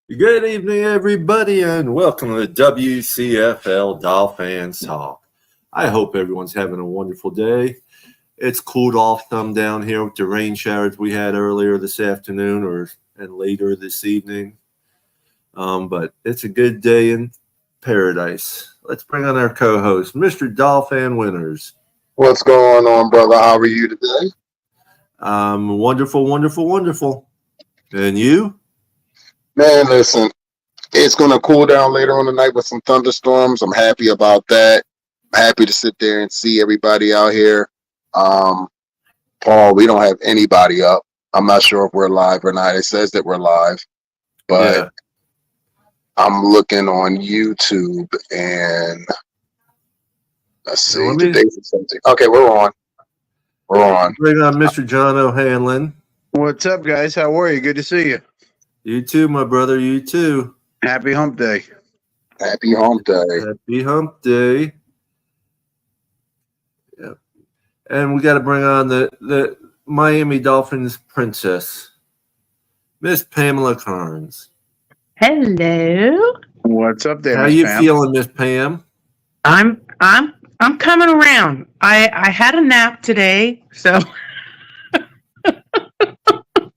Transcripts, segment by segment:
Good evening, everybody, and welcome to the WCFL DolFans Talk. I hope everyone's having a wonderful day. It's cooled off some down here with the rain showers we had earlier this afternoon and later this evening. But it's a good day in paradise. Let's bring on our co-host, Mr. Dolphin Winners. What's going on, brother? How are you today? Wonderful, wonderful, wonderful. And you? Man, listen, it's going to cool down later on tonight with some thunderstorms. I'm happy about that. I'm happy to sit there and see everybody out here. Paul, we don't have anybody up. I'm not sure if we're live or not. It says that we're live, but yeah. I'm looking on YouTube and let's see. Okay, we're on. We're on. Bring on Mr. John O'Hanlon. What's up, guys? How are you? Good to see you. You too, my brother. You too. Happy Hump Day. Happy Hump Day. Happy Hump Day. Yeah. And we got to bring on the Miami Dolphins princess, Miss Pamela Carnes. Hello. What's up there? How you feeling, Miss Pam? I'm coming around. I had a nap today, so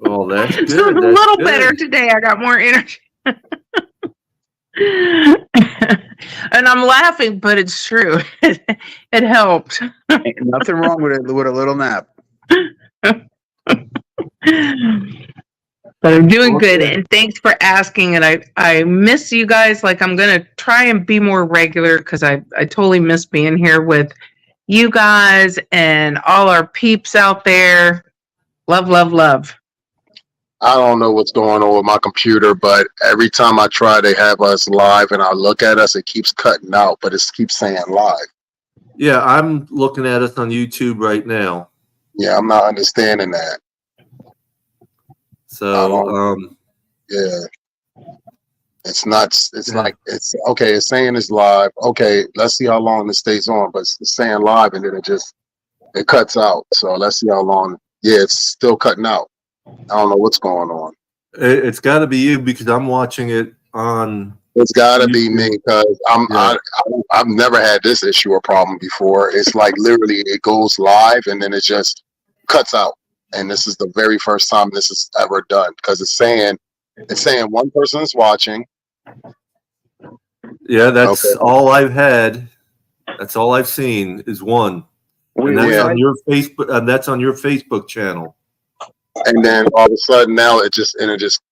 well, that's good. So a little better today. I got more energy. And I'm laughing, but it's true. It helped. Ain't nothing wrong with it with a little nap. But I'm doing good, and thanks for asking. And I miss you guys. Like, I'm gonna try and be more regular because I totally miss being here with you guys and all our peeps out there. Love, love, love. I don't know what's going on with my computer, but every time I try to have us live and I look at us, it keeps cutting out, but it keeps saying live. Yeah, I'm looking at us on YouTube right now. Yeah, I'm not understanding that. So, yeah, it's nuts. It's like, it's okay. It's saying it's live. Okay, let's see how long this stays on, but it's saying live and then it cuts out. So let's see how long. Yeah, it's still cutting out. I don't know what's going on. It's got to be you because I'm watching it on. It's got to be me because I've never had this issue or problem before. It's like literally it goes live and then it just cuts out. And this is the very first time this is ever done because it's saying one person is watching. Yeah, that's all I've had. That's all I've seen is one. And that's on your Facebook. That's on your Facebook channel. And then all of a sudden now it just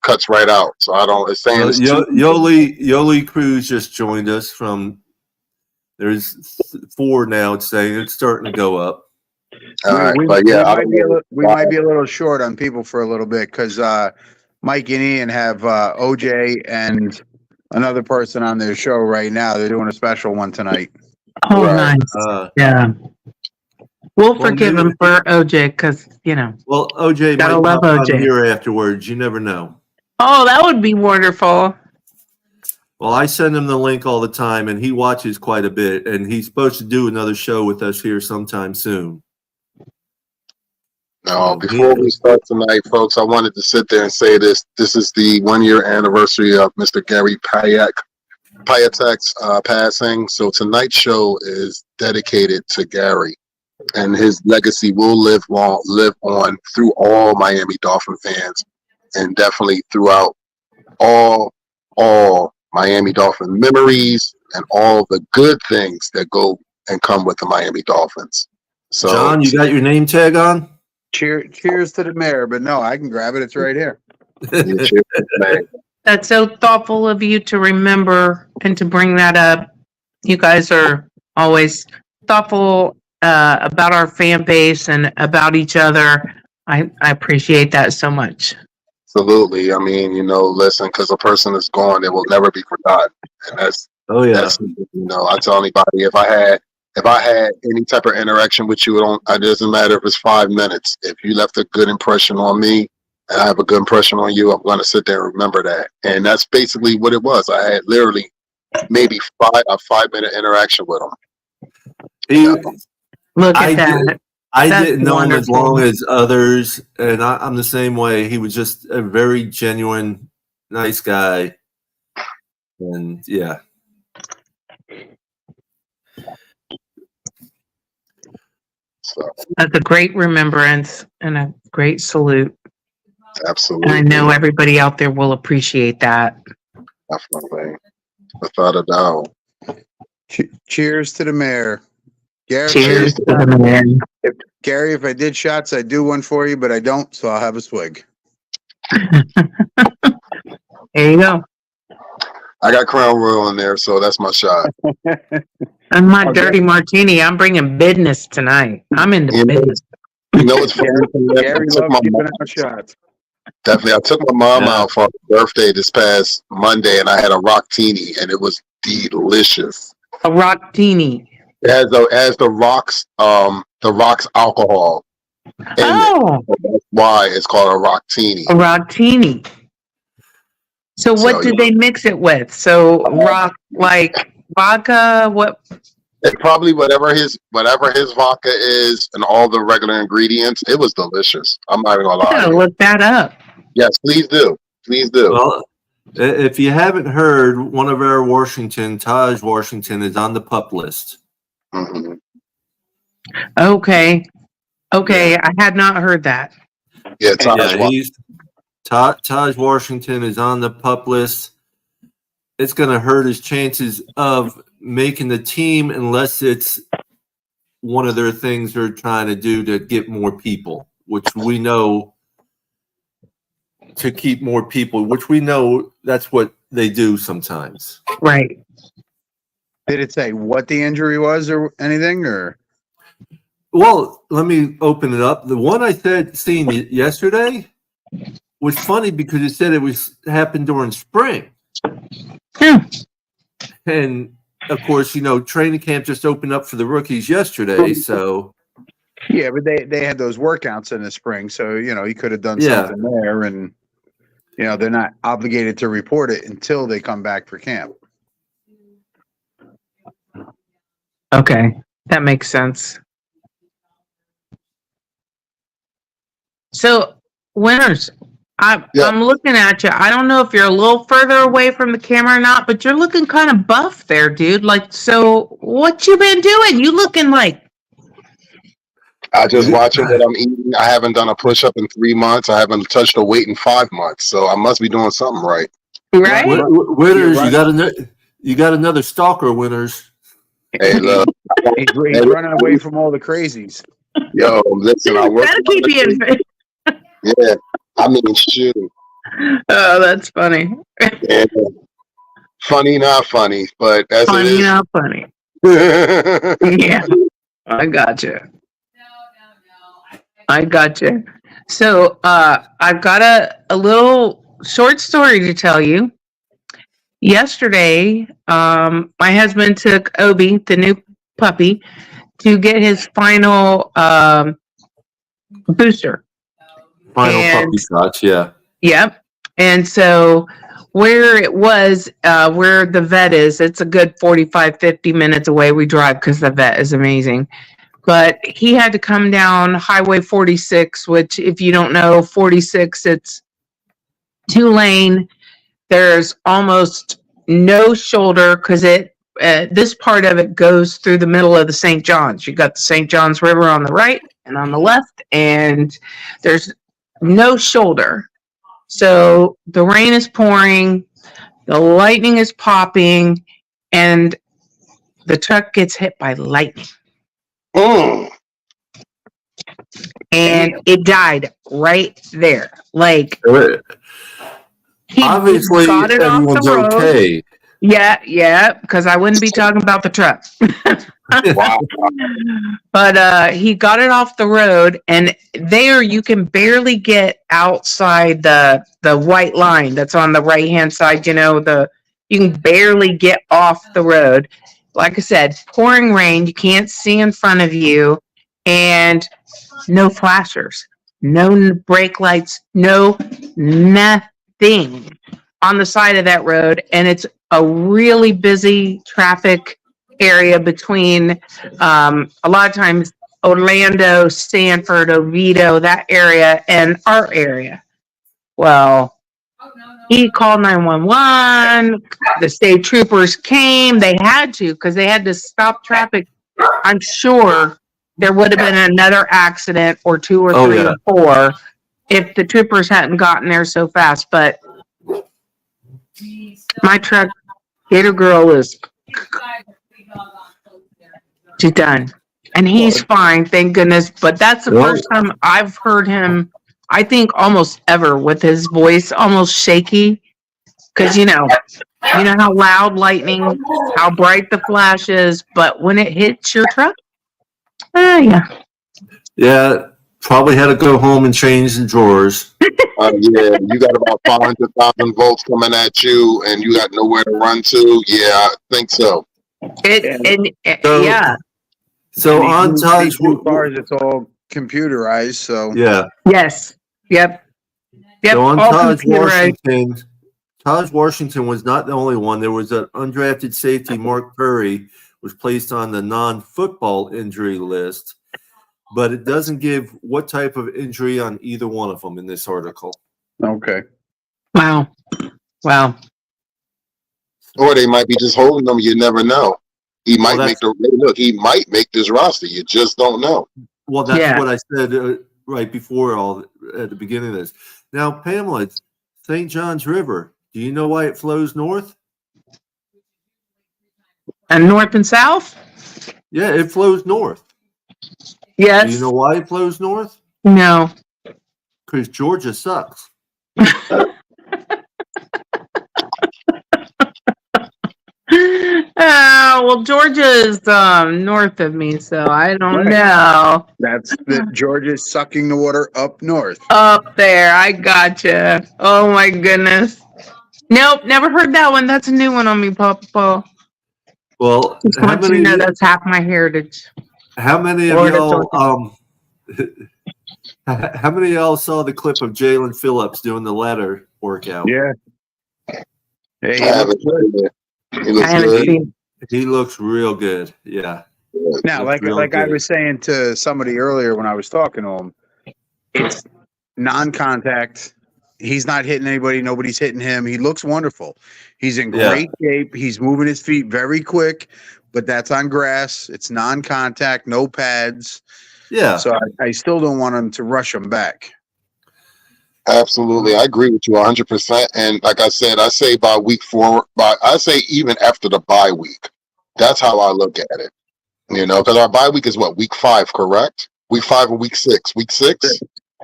cuts right out. So I don't. It's saying Yoli Cruz just joined us from. There's 4 now. It's saying it's starting to go up. All right, we might be a little short on people for a little bit because Mike and Ian have OJ and another person on their show right now. They're doing a special one tonight. Oh, nice. Yeah. We'll forgive him for OJ because, Well, OJ gotta might love come OJ. here afterwards. You never know. Oh, that would be wonderful. Well, I send him the link all the time, and he watches quite a bit, and he's supposed to do another show with us here sometime soon. No, before we start tonight, folks, I wanted to sit there and say this. This is the 1-year anniversary of Mr. Gary Payatek's passing. So tonight's show is dedicated to Gary. And his legacy will live on through all Miami Dolphin fans and definitely throughout all Miami Dolphin memories and all the good things that go and come with the Miami Dolphins. So, John, you got your name tag on? Cheers to the mayor, but no, I can grab it. It's right here. That's so thoughtful of you to remember and to bring that up. You guys are always thoughtful about our fan base and about each other. I appreciate that so much. Absolutely. I mean, listen, because a person is gone, it will never be forgotten. And that's I tell anybody if I had any type of interaction with you, it doesn't matter if it's 5 minutes. If you left a good impression on me and I have a good impression on you, I'm going to sit there and remember that. And that's basically what it was. I had literally maybe a 5-minute interaction with him. Look at that. I didn't know him as long as others, and I'm the same way. He was just a very genuine, nice guy. And yeah. So That's a great remembrance and a great salute. absolutely, And I know everybody out there will appreciate that. definitely, without a doubt. Cheers to the mayor. Gareth, Cheers to the man. Gary, if I did shots, I'd do one for you, but I don't, so I'll have a swig. There you go. I got Crown Royal in there, so that's my shot. And my Okay. dirty martini. I'm bringing business tonight. I'm into You know, business. You know what's funny? Gary loves giving out shots. Definitely, I took my mom Yeah. out for her birthday this past Monday, and I had a rocktini, and it was delicious. A rocktini. It has the rocks alcohol. in it. Oh, That's why it's called a rocktini. a rocktini. So what So, did yeah. they mix it with? So rock, like vodka, what? It's probably whatever his vodka is and all the regular ingredients. It was delicious. I'm not even gonna I lie. gotta look that up. Yes, please do. Please do. Well, if you haven't heard, one of our Taj Washington, is on the pup list. Mhm. Okay. I had not heard that. Yeah, Taj Taj Washington is on the pup list. It's going to hurt his chances of making the team unless it's one of their things they're trying to do to get more people, which we know to keep more people, which we know that's what they do sometimes. Right. Did it say what the injury was or anything? Or Well, let me open it up. The one I seen yesterday was funny because it said it happened during spring. Hmm. And of course, training camp just opened up for the rookies yesterday. So yeah, but they had those workouts in the spring, so he could have done Yeah. something there, and they're not obligated to report it until they come back for camp. Okay. That makes sense. So, winners, I'm looking at you. I don't know if you're a little further away from the camera or not, but you're looking kind of buff there, dude. Like, so what you been doing? You looking like I just watching what I'm eating. I haven't done a push up in 3 months. I haven't touched a weight in 5 months. So I must be doing something right. right? Winners, you got another stalker, winners. Hey, look. He's running away from all the crazies. Yo, listen, I work. Gotta keep you in. Yeah, I mean, shoot. Oh, that's funny. Yeah. Funny, not funny, but as Funny, it is. not funny. Yeah, I gotcha. I gotcha. So, I've got a little short story to tell you. Yesterday, my husband took Obi, the new puppy, to get his final booster. Final puppy shots, yeah. Yep. And so where it was, where the vet is, it's a good 45, 50 minutes away. We drive because the vet is amazing. But he had to come down Highway 46, which if you don't know, 46, it's 2-lane. There's almost no shoulder because this part of it goes through the middle of the St. Johns. You got the St. Johns River on the right and on the left, and there's no shoulder. So the rain is pouring, the lightning is popping, and the truck gets hit by lightning. And it died right there. Like, he obviously got it off everyone's the road. okay. Yeah, because I wouldn't be talking about the truck. Wow. But he got it off the road, and there you can barely get outside the white line that's on the right hand side. You can barely get off the road. Like I said, pouring rain, you can't see in front of you, and no flashers, no brake lights, no nothing on the side of that road, and it's a really busy traffic area between a lot of times Orlando, Stanford, Oviedo, that area, and our area. Well, He called 911. The state troopers came. They had to because they had to stop traffic. I'm sure there would have been another accident or two or Oh, three yeah. or four if the troopers hadn't gotten there so fast. But my truck, Gator Girl, is she's done. And he's fine, thank goodness. But that's the Well, first time I've heard him, I think, almost ever with his voice almost shaky. Because, you know how loud lightning, how bright the flash is, but when it hits your truck, yeah. yeah, probably had to go home and change the drawers. Yeah, you got about 500,000 volts coming at you, and you got nowhere to run to. Yeah, I think so. Yeah. So on these Taj, new cars, it's all computerized. So yeah. Yes. Yep. So on All Taj computerized. Washington was not the only one. There was an undrafted safety, Mark Curry, was placed on the non-football injury list, but it doesn't give what type of injury on either one of them in this article. okay. Wow. Or they might be just holding them. You never know. He might Well, make He might make this roster. You just don't know. Well, that's Yeah. what I said right before at the beginning of this. Now, Pamela, St. John's River, do you know why it flows north? And north and south? Yeah, it flows north. Yes. Do you know why it flows north? No. Because Georgia sucks. Well, Georgia is north of me, so I don't know. That's the Georgia's sucking the water up north. Up there, I gotcha. Oh my goodness. Nope, never heard that one. That's a new one on me, Papa. Well, Just want you to know that's half my heritage. How many of Florida, y'all how many of y'all saw the clip of Jalen Phillips doing the ladder workout? Yeah. Hey, I haven't seen it. He looks I haven't good. seen. He looks real good. Yeah. now, Looks like real I good. was saying to somebody earlier when I was talking to him, it's non-contact. He's not hitting anybody. Nobody's hitting him. He looks wonderful. He's in Yeah. great shape. He's moving his feet very quick, but that's on grass. It's non-contact, no pads. Yeah. So I still don't want him to rush him back. Absolutely, I agree with you 100%. And like I said, I say by week 4. I say even after the bye week. That's how I look at it. You know, because our bye week is what, week 5, correct? Week 5 or week 6? Week 6?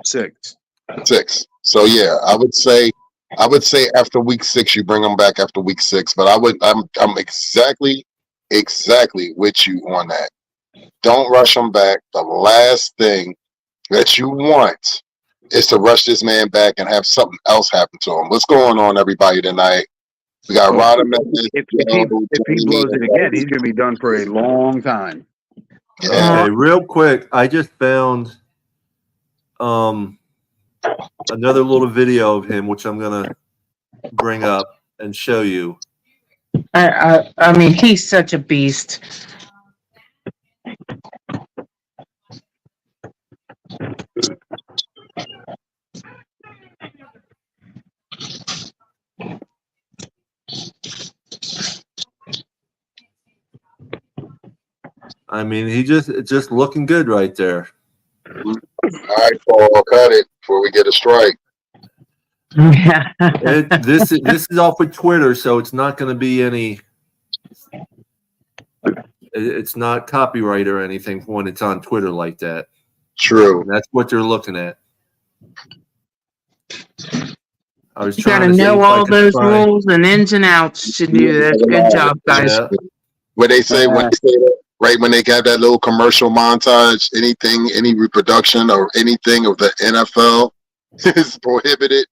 6. 6. So yeah, I would say after week 6 you bring them back after week 6. But I'm exactly with you on that. Don't rush them back. The last thing that you want is to rush this man back and have something else happen to him. What's going on, everybody, tonight? We got Rodham. If he blows it again, he's going to be done for a long time. Yeah. Okay, real quick, I just found another little video of him, which I'm gonna bring up and show you. I mean, he's such a beast. I mean, it's just looking good right there. All right, Paul, cut it before we get a strike. Yeah. This is off of Twitter, so it's not going to be any. It's not copyright or anything when it's on Twitter like that. True. And that's what they're looking at. I was You trying gotta to see know if I all could those find- rules and ins and outs to do this. Good job, guys. Yeah. When they say that, right when they got that little commercial montage, any reproduction or anything of the NFL is prohibited.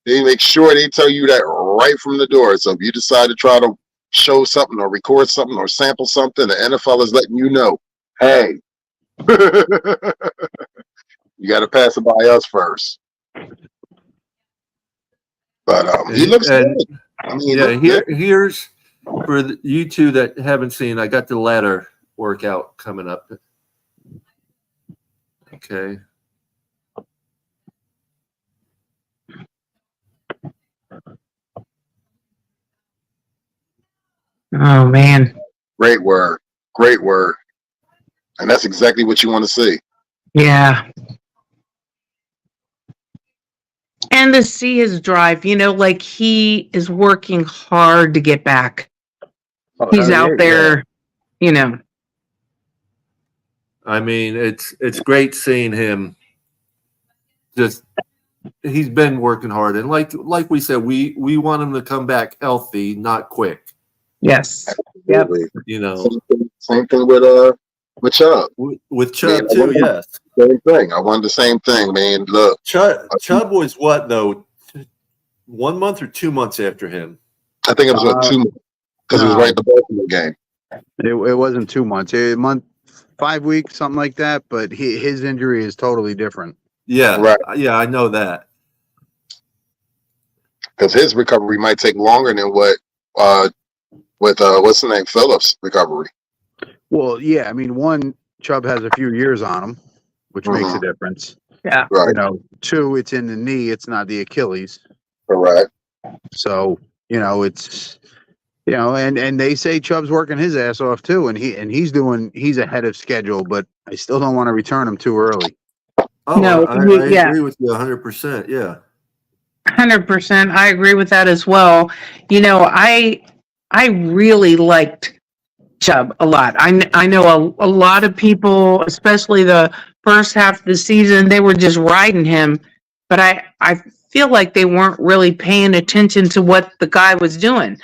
they make sure they tell you that right from the door. So if you decide to try to show something or record something or sample something, the NFL is letting you know, hey, you got to pass it by us first. But he looks good. I mean, Yeah, here's for you two that haven't seen. I got the ladder workout coming up. Okay. Oh man. Great word. Great word. And that's exactly what you want to see. Yeah. And to see his drive, like he is working hard to get back. He's out there, I mean, it's great seeing him. Just he's been working hard, and like we said, we want him to come back healthy, not quick. Yes. Yep. Same thing with Chubb. With Chubb too, yes. Same thing. I wanted the same thing, man. Look, Chubb was what though? 1 month or 2 months after him? I think it was 2 months because it was right in the Baltimore game. It wasn't 2 months. A month, 5 weeks, something like that. But his injury is totally different. Yeah, right. Yeah, I know that. Because his recovery might take longer than what with what's the name, Phillips' recovery. Well, yeah, I mean, Chubb has a few years on him, which makes a difference. Yeah. Right. 2, it's in the knee, it's not the Achilles. Correct. So, it's and they say Chubb's working his ass off too, and he's ahead of schedule, but I still don't want to return him too early. Oh, No, I agree with you 100%. Yeah. 100%. I agree with that as well. I really liked Chubb a lot. I know a lot of people, especially the first half of the season, they were just riding him, but I feel like they weren't really paying attention to what the guy was doing.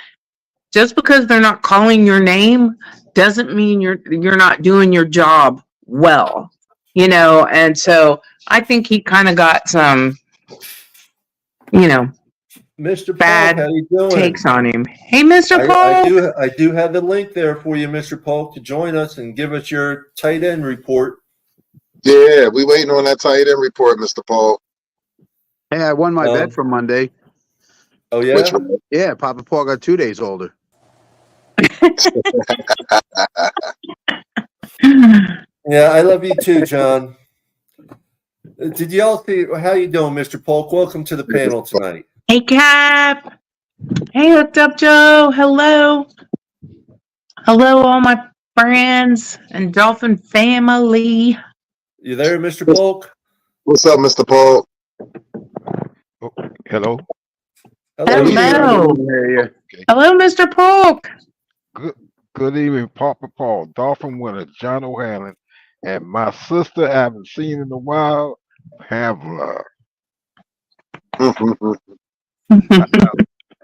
Just because they're not calling your name doesn't mean you're not doing your job well, and so I think he kind of got some, Mr. bad Polk, how you doing? takes on him. Hey, Mr. Polk. I do have the link there for you, Mr. Polk, to join us and give us your tight end report. Yeah, we waiting on that tight end report, Mr. Paul. Hey, I won my bet from Monday. Oh yeah? Which one? Yeah, Papa Paul got 2 days older. Yeah, I love you too, John. Did y'all see how you doing, Mr. Polk? Welcome to the panel tonight. Hey, Cap. Hey, Hooked Up Joe. Hello. Hello, all my friends and Dolphin family. You there, Mr. Polk? What's up, Mr. Paul? Oh, hello. Hello. Okay. Hello, Mr. Polk. Good evening, Papa Paul, Dolphin winner, John O'Hanlon, and my sister I haven't seen in a while, Pamela.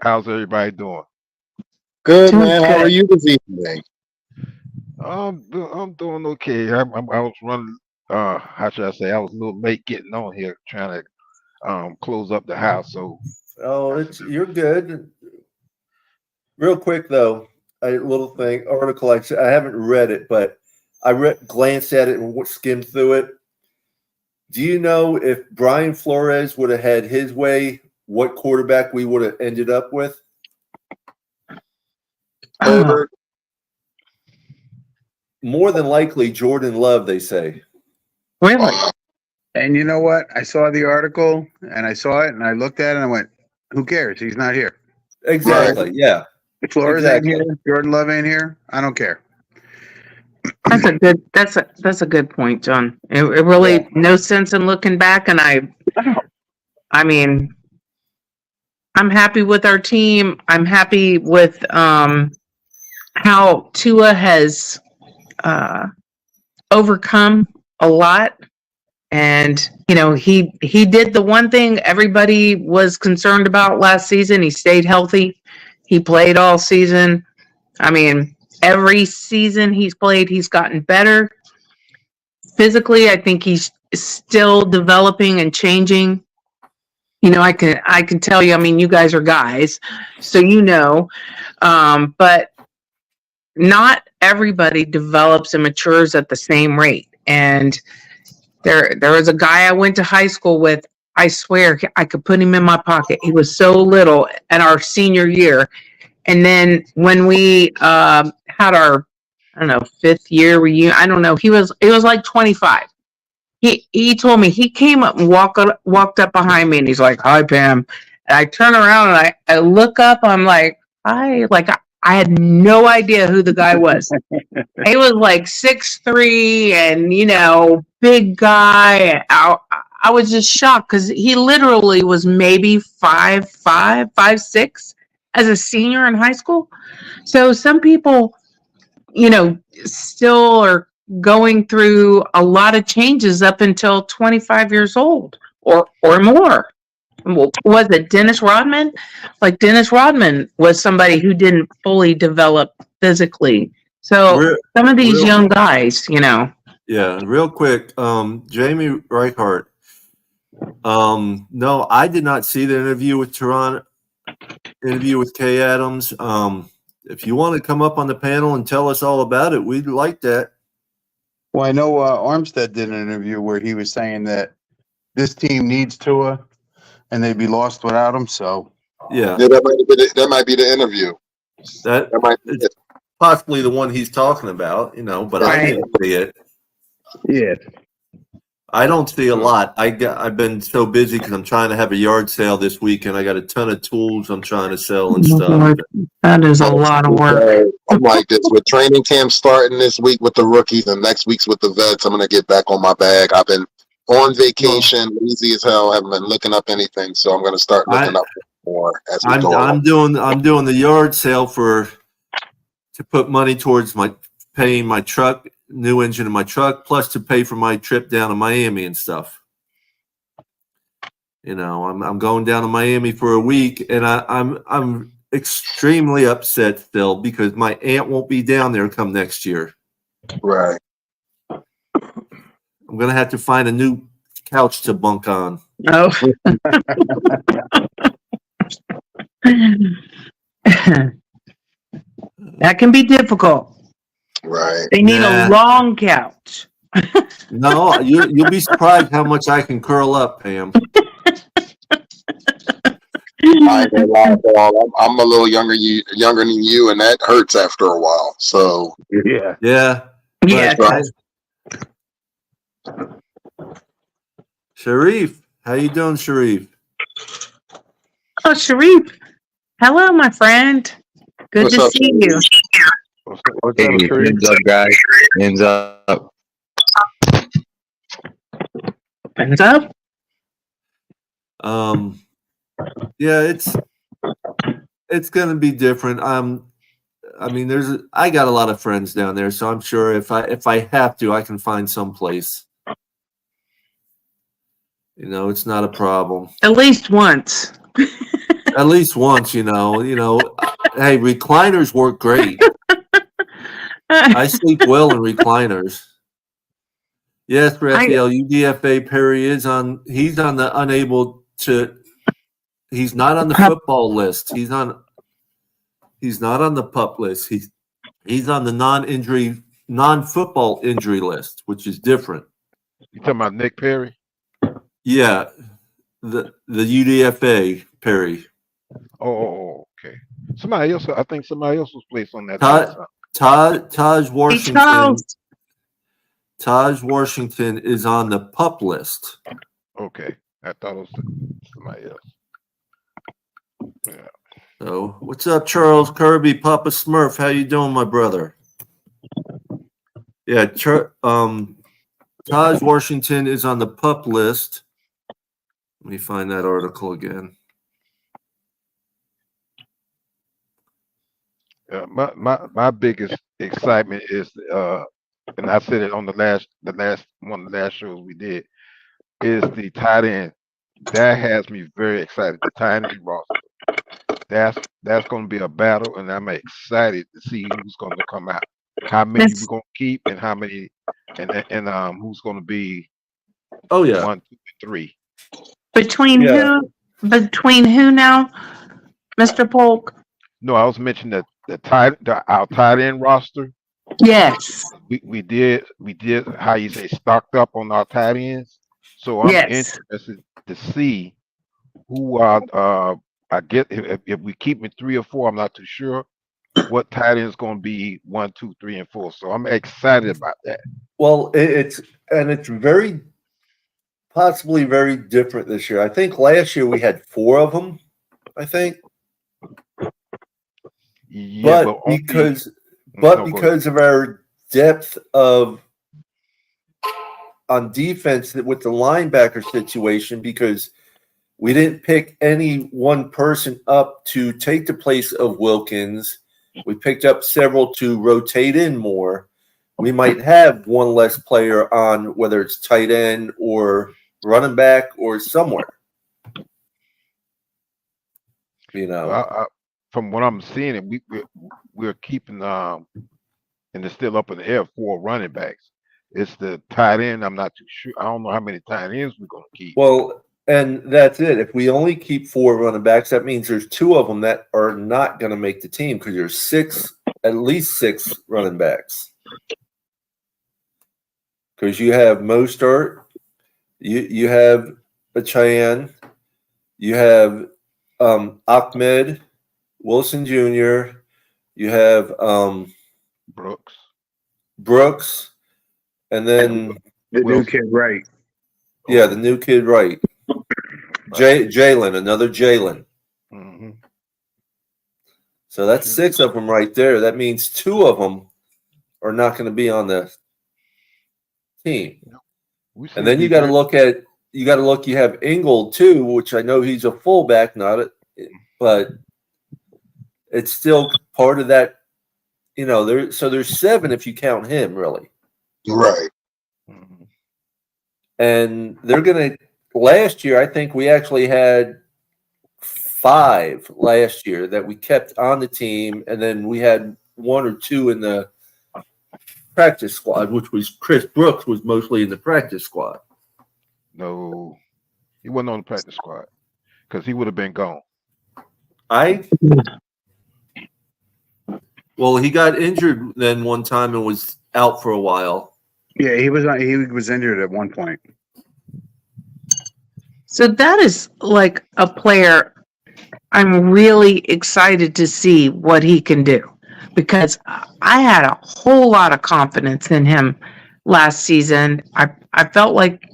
How's everybody doing? Good, Doing man. How good. are you this evening? I'm doing okay. I was running. How should I say? I was a little late getting on here, trying to close up the house. So. Oh, you're good. Real quick though, a little article. I haven't read it, but I glanced at it and skimmed through it. Do you know if Brian Flores would have had his way, what quarterback we would have ended up with? Herbert. More than likely, Jordan Love. They say. Really? And you know what? I saw the article and I saw it and I looked at it and I went, who cares? He's not here. Exactly. Yeah. Flores Exactly. ain't here. Jordan Love ain't here. I don't care. That's a good point, John. It really no sense in looking back, and I mean, I'm happy with our team. I'm happy with how Tua has overcome a lot, and he did the one thing everybody was concerned about last season. He stayed healthy. He played all season. I mean, every season he's played, he's gotten better. Physically, I think he's still developing and changing. I can tell you, I mean, you guys are guys, so but not everybody develops and matures at the same rate. And there was a guy I went to high school with. I swear I could put him in my pocket. He was so little at our senior year. And then when we had our, 5th year reunion, I don't know, it was like 25. He told me, he came up and walked up behind me and he's like, "Hi, Pam." And I turn around and I look up, I'm like, "Hi," like I I had no idea who the guy was. He was like 6'3" and, big guy. I was just shocked because he literally was maybe 5'5", 5'6" as a senior in high school. So some people, still are going through a lot of changes up until 25 years old or more. Was it Dennis Rodman? Like Dennis Rodman was somebody who didn't fully develop physically. So some of these young guys, Yeah, real quick, Jamie Reichart. No, I did not see the interview with Kay Adams. If you want to come up on the panel and tell us all about it, we'd like that. Well, I know Armstead did an interview where he was saying that this team needs Tua and they'd be lost without him. So yeah, that might be the interview. That might be it. Possibly the one he's talking about, but right. I didn't see it. Yeah. I don't see a lot. I've been so busy because I'm trying to have a yard sale this week, and I got a ton of tools I'm trying to sell and stuff. Lord, that is a lot of work. I'm like this with training camp starting this week with the rookies, and next week's with the vets. I'm gonna get back on my bag. I've been on vacation, lazy as hell. Haven't been looking up anything, so I'm gonna start looking up more as we go. I'm doing the yard sale to put money towards paying my truck. New engine in my truck, plus to pay for my trip down to Miami and stuff. I'm going down to Miami for a week, and I'm extremely upset still because my aunt won't be down there come next year. Right. I'm gonna have to find a new couch to bunk on. Oh. That can be difficult. Right. They need a long couch. No, you'll be surprised how much I can curl up, Pam. I ain't gonna lie, I'm a little younger than you, and that hurts after a while. So yeah. Right. Sharif, how you doing, Sharif? Oh, Sharif. Hello, my friend. Good to see you. What's up, guys? Hands up. Hands up. Yeah, it's gonna be different. I got a lot of friends down there, so I'm sure if I have to, I can find some place. It's not a problem. At least once. At least once, Hey, recliners work great. I sleep well in recliners. Yes, Raphael, UDFA Perry he's on the unable to. He's not on the football list. He's not on the PUP list. He's on the non-football injury list, which is different. You talking about Nick Perry? Yeah, the UDFA Perry. Oh, okay. I think somebody else was placed on that. Taj Washington. Hey, Taj Washington is on the PUP list. Okay, I thought it was somebody else. Yeah. So, what's up, Charles Kirby, Papa Smurf? How you doing, my brother? Yeah, Taj Washington is on the PUP list. Let me find that article again. My biggest excitement is, and I said it on the last one of the last shows we did, is the tight end. That has me very excited. The tight end roster. That's going to be a battle, and I'm excited to see who's going to come out. How many we're going to keep, and how many, and who's going to be. Oh yeah, 1, 2, and 3. Between who now, Mr. Polk? No, I was mentioning our tight end roster. Yes. We did how you say stocked up on our tight ends. So I'm interested to see who I get if we keep it 3 or 4. I'm not too sure what tight end is going to be 1, 2, 3, and 4. So I'm excited about that. Well, it's very possibly very different this year. I think last year we had 4 of them. I think. Yeah, but only, because no, go ahead. because of our depth of on defense with the linebacker situation, because we didn't pick any one person up to take the place of Wilkins. We picked up several to rotate in more. We might have one less player on, whether it's tight end or running back or somewhere. You know, From what I'm seeing, and we're keeping and it's still up in the air 4 running backs. It's the tight end. I'm not too sure. I don't know how many tight ends we're gonna keep. well, and that's it. If we only keep 4 running backs, that means there's 2 of them that are not going to make the team because there's at least 6 running backs. Because you have Mostert, you have Achane, you have Ahmed, Wilson Jr., you have Brooks, and then The new kid, right? Yeah, the new kid, right? Jalen, another Jalen. Mm-hmm. So that's 6 of them right there. That means 2 of them are not going to be on the team. And then you got to look. You have Ingold too, which I know he's a fullback, but it's still part of that. You know, there's 7 if you count him, really. Right. Mm-hmm. And they're going to. Last year, I think we actually had 5 last year that we kept on the team, and then we had 1 or 2 in the practice squad, which was Chris Brooks was mostly in the practice squad. No, he wasn't on the practice squad because he would have been gone. Well, he got injured then one time and was out for a while. Yeah, he was injured at one point. So that is like a player I'm really excited to see what he can do, because I had a whole lot of confidence in him last season. I felt like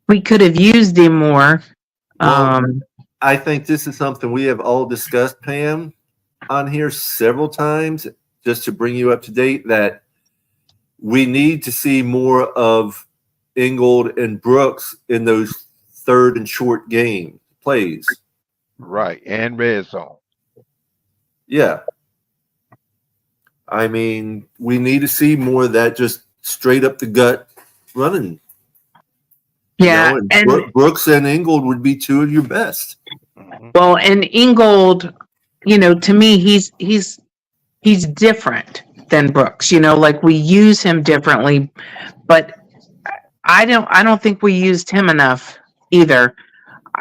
we could have used him more. Well, I think this is something we have all discussed, Pam, on here several times, just to bring you up to date, that we need to see more of Ingold and Brooks in those third and short game plays. Right, and red zone. Yeah. I mean, we need to see more of that just straight up the gut running. Yeah, and Brooks and Ingold would be 2 of your best. Mm-hmm. Well, and Ingold, to me, he's different than Brooks. Like we use him differently, but I don't think we used him enough either.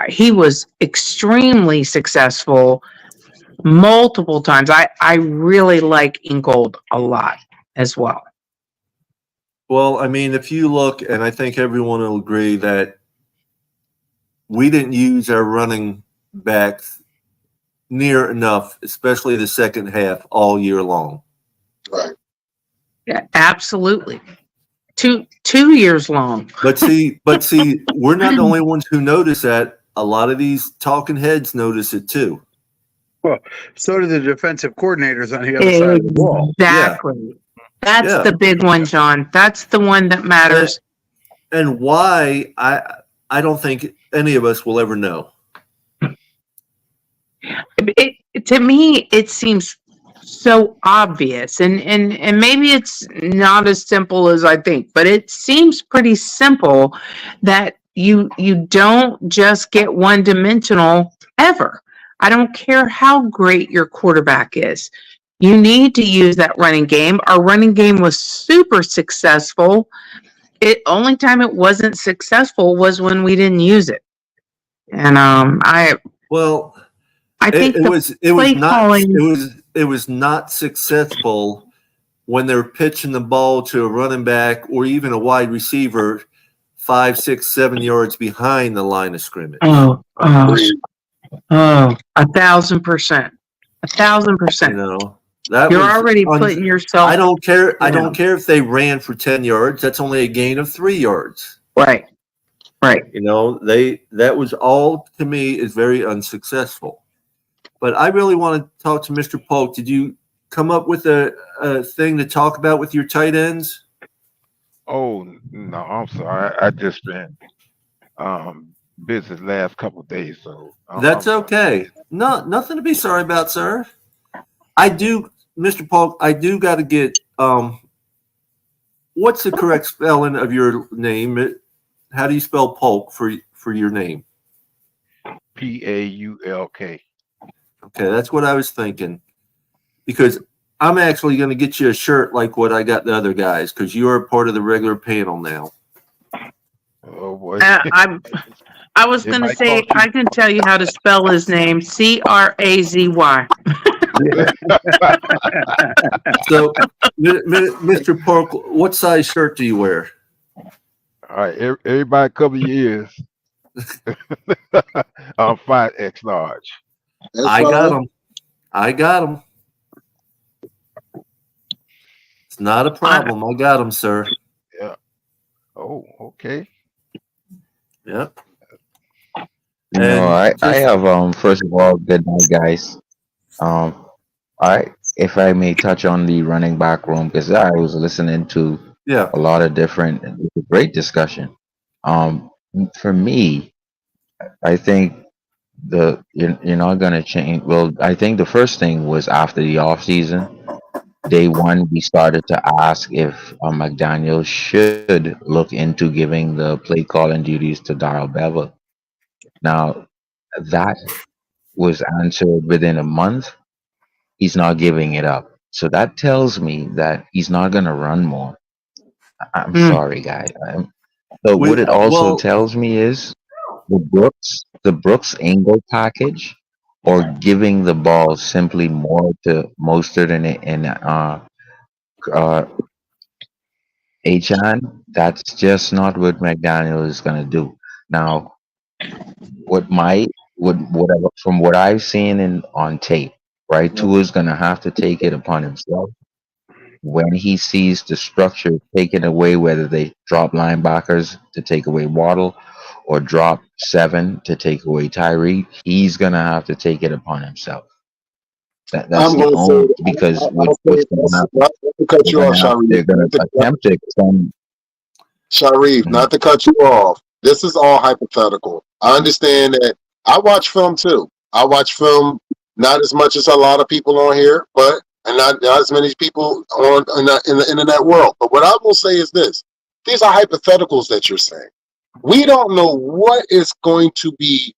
He was extremely successful multiple times. I really like Ingold a lot as well. Well, I mean, if you look, and I think everyone will agree that we didn't use our running backs near enough, especially the second half, all year long. Right. Yeah, absolutely. 2 years long. But see, we're not the only ones who notice that. A lot of these talking heads notice it too. Well, so do the defensive coordinators on the other side of the ball. Exactly. Yeah. That's the big one, John. That's the one that matters. And why, I don't think any of us will ever know. To me, it seems so obvious, and maybe it's not as simple as I think, but it seems pretty simple that you don't just get one-dimensional ever. I don't care how great your quarterback is. You need to use that running game. Our running game was super successful. Only time it wasn't successful was when we didn't use it. And I think it was not successful when they're pitching the ball to a running back or even a wide receiver 5, 6, 7 yards behind the line of scrimmage. 1,000%. 1,000%. You're already putting yourself. I don't care. I don't care if they ran for 10 yards. That's only a gain of 3 yards. Right. That was all, to me, is very unsuccessful. But I really want to talk to Mr. Polk. Did you come up with a thing to talk about with your tight ends? Oh no, I'm sorry. I just been busy the last couple of days, so That's I'm sorry. okay. No, nothing to be sorry about, sir. I do, Mr. Polk. I do got to get what's the correct spelling of your name? How do you spell Polk for your name? Paulk. Okay, that's what I was thinking. Because I'm actually going to get you a shirt like what I got the other guys, because you are a part of the regular panel now. Oh boy. I was It going to might say, cost you. I can tell you how to spell his name, Crazy. So, Mr. Polk, what size shirt do you wear? All right, everybody cover your ears. I'm 5X large. That's I got fine. them. I got them. It's not a problem. I got them, sir. Yeah. Oh, okay. Yep. You know, I have first of all, good night, guys. Um, if I may touch on the running back room because I was listening to Yeah. a lot of different, it's a great discussion. Um, for me, I think you're not gonna change. Well, I think the first thing was after the off season. Day one, we started to ask if McDaniel should look into giving the play calling duties to Darrell Bevel. Now, that was answered within a month. He's not giving it up. So that tells me that he's not going to run more. I'm sorry, guys. So what it also Well, tells me is the Brooks angle package, or giving the ball simply more to Mostert and uh, Achan. That's just not what McDaniel is going to do. Now, whatever from what I've seen in on tape, right? Tua is gonna have to take it upon himself when he sees the structure taken away, whether they drop linebackers to take away Waddle or drop seven to take away Tyree. He's gonna have to take it upon himself. That's I'm the going to say, only because I'll say what's gonna this, happen? not to cut you off, They're Sharif. gonna attempt to extend. Sharif, Mhm. not to cut you off. This is all hypothetical. I understand that. I watch film too. I watch film not as much as a lot of people on here, but and not as many people on in the internet world. But what I will say is this: these are hypotheticals that you're saying. We don't know what is going to be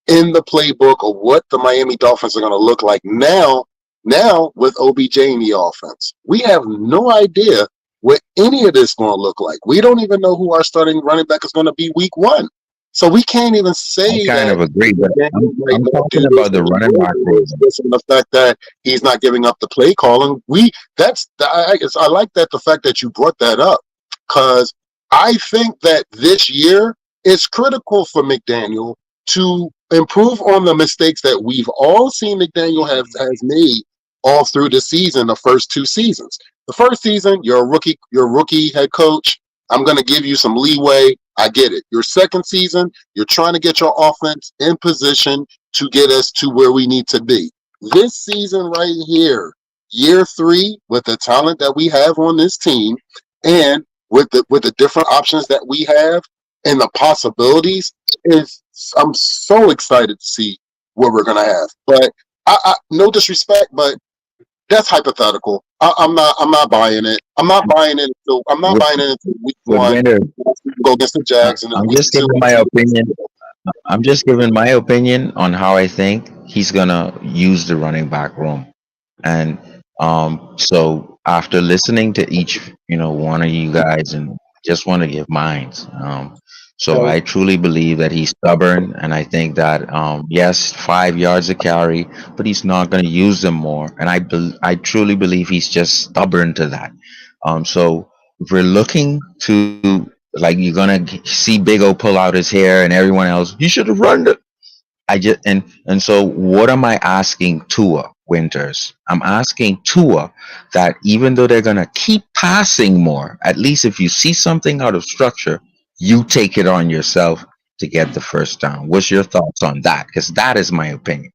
in the playbook or what the Miami Dolphins are going to look like now. Now with OBJ in the offense, we have no idea what any of this going to look like. We don't even know who our starting running back is going to be week one. So we can't even I say kind that of agree, but I'm talking do this about the running back room. and the fact that he's not giving up the play calling. I like that the fact that you brought that up, because I think that this year is critical for McDaniel to improve on the mistakes that we've all seen McDaniel has made all through the season, the first two seasons. The first season, you're a rookie head coach. I'm going to give you some leeway. I get it. Your second season, you're trying to get your offense in position to get us to where we need to be. This season right here, year three, with the talent that we have on this team, and with the different options that we have and the possibilities, I'm so excited to see what we're gonna have. But I no disrespect, but that's hypothetical. I'm not buying it. I'm not buying it until week With one. Winter, Go against the Jags, and then I'm week just two. giving my opinion. I'm just giving my opinion on how I think he's gonna use the running back room, and so after listening to each, one of you guys, and just want to give mine. So I truly believe that he's stubborn, and I think that yes, 5 yards a carry, but he's not gonna use them more, and I truly believe he's just stubborn to that. So if we're looking to like you're gonna see Big O pull out his hair and everyone else, you should have run it. I just and so what am I asking Tua Winters? I'm asking Tua that even though they're gonna keep passing more, at least if you see something out of structure, you take it on yourself to get the first down. What's your thoughts on that? Because that is my opinion.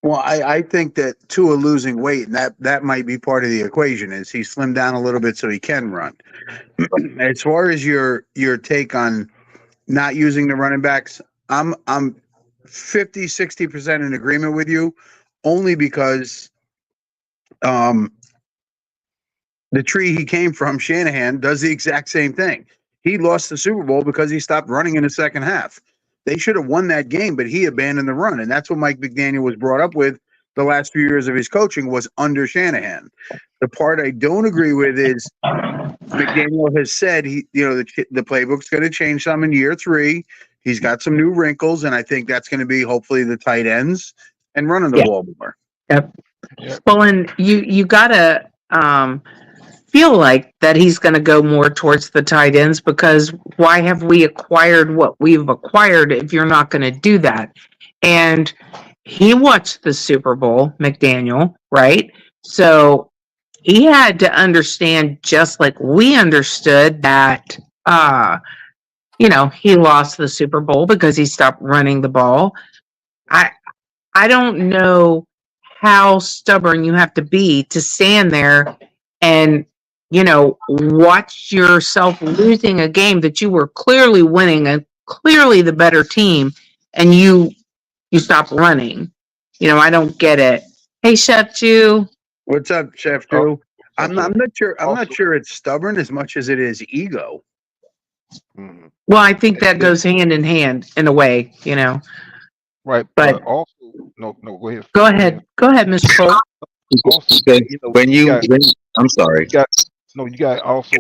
Well, I think that Tua losing weight, and that might be part of the equation, is he slimmed down a little bit so he can run. As far as your take on not using the running backs, I'm 50-60% in agreement with you, only because the tree he came from, Shanahan, does the exact same thing. He lost the Super Bowl because he stopped running in the second half. They should have won that game, but he abandoned the run. And that's what Mike McDaniel was brought up with the last few years of his coaching was under Shanahan. The part I don't agree with is McDaniel has said the playbook's going to change some in year 3. He's got some new wrinkles, and I think that's going to be hopefully the tight ends and running the ball more. Yep. Well, and you gotta feel like that he's going to go more towards the tight ends, because why have we acquired what we've acquired if you're not going to do that? And he watched the Super Bowl, McDaniel, right? So he had to understand, just like we understood, that he lost the Super Bowl because he stopped running the ball. I don't know how stubborn you have to be to stand there and watch yourself losing a game that you were clearly winning and clearly the better team, and you stop running. I don't get it. Hey, Chef Jew. What's up, Chef Jew? I'm not sure. I'm not sure it's stubborn as much as it is ego. Well, I think that goes hand in hand in a way, Right, but also no, go ahead. Go ahead, Mr. Cole. Also, I'm sorry. You got also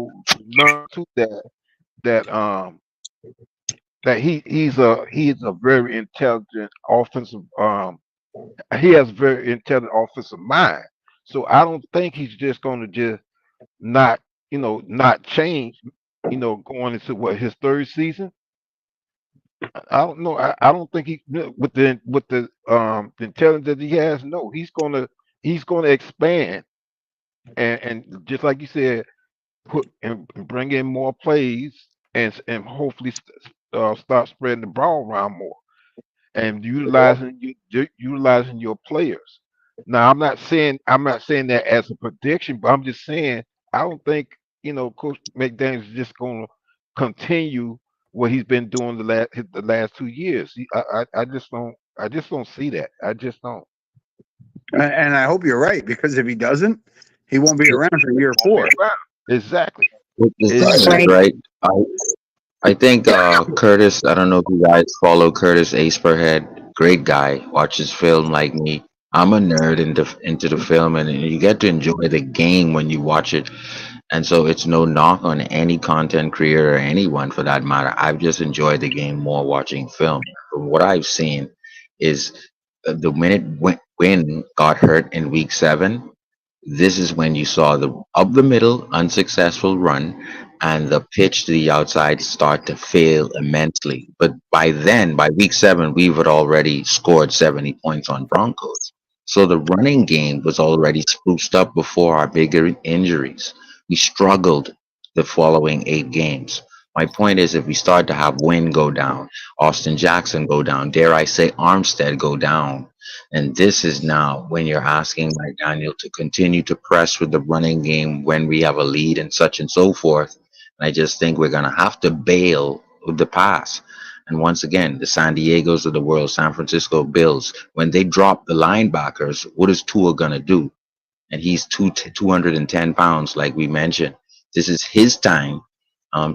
learn too that he's a very intelligent offensive he has very intelligent offensive mind. So I don't think he's just going to just not change going into his 3rd season. I don't know. I don't think he with the intelligence that he has. No, he's gonna expand and just like you said, put and bring in more plays and hopefully start spreading the ball around more and utilizing your players. Now, I'm not saying that as a prediction, but I'm just saying I don't think Coach McDaniels is just going to continue what he's been doing the last 2 years. I just don't see that. I just don't. And I hope you're right, because if he doesn't, he won't be around for year 4. Exactly. Right. I think Curtis. I don't know if you guys follow Curtis Asperhead. Great guy. Watches film like me. I'm a nerd into the film, and you get to enjoy the game when you watch it. And so it's no knock on any content creator or anyone for that matter. I've just enjoyed the game more watching film. From what I've seen is the minute Wynn got hurt in week 7, this is when you saw the up the middle unsuccessful run and the pitch to the outside start to fail immensely. But by then, by week 7, we had already scored 70 points on Broncos. So the running game was already spruced up before our bigger injuries. We struggled the following 8 games. My point is, if we start to have Wynn go down, Austin Jackson go down, dare I say Armstead go down, and this is now when you're asking Mike Daniel to continue to press with the running game when we have a lead and such and so forth. And I just think we're going to have to bail with the pass. And once again, the San Diegos of the world, San Francisco Bills, when they drop the linebackers, what is Tua going to do? And he's 210 pounds, like we mentioned. This is his time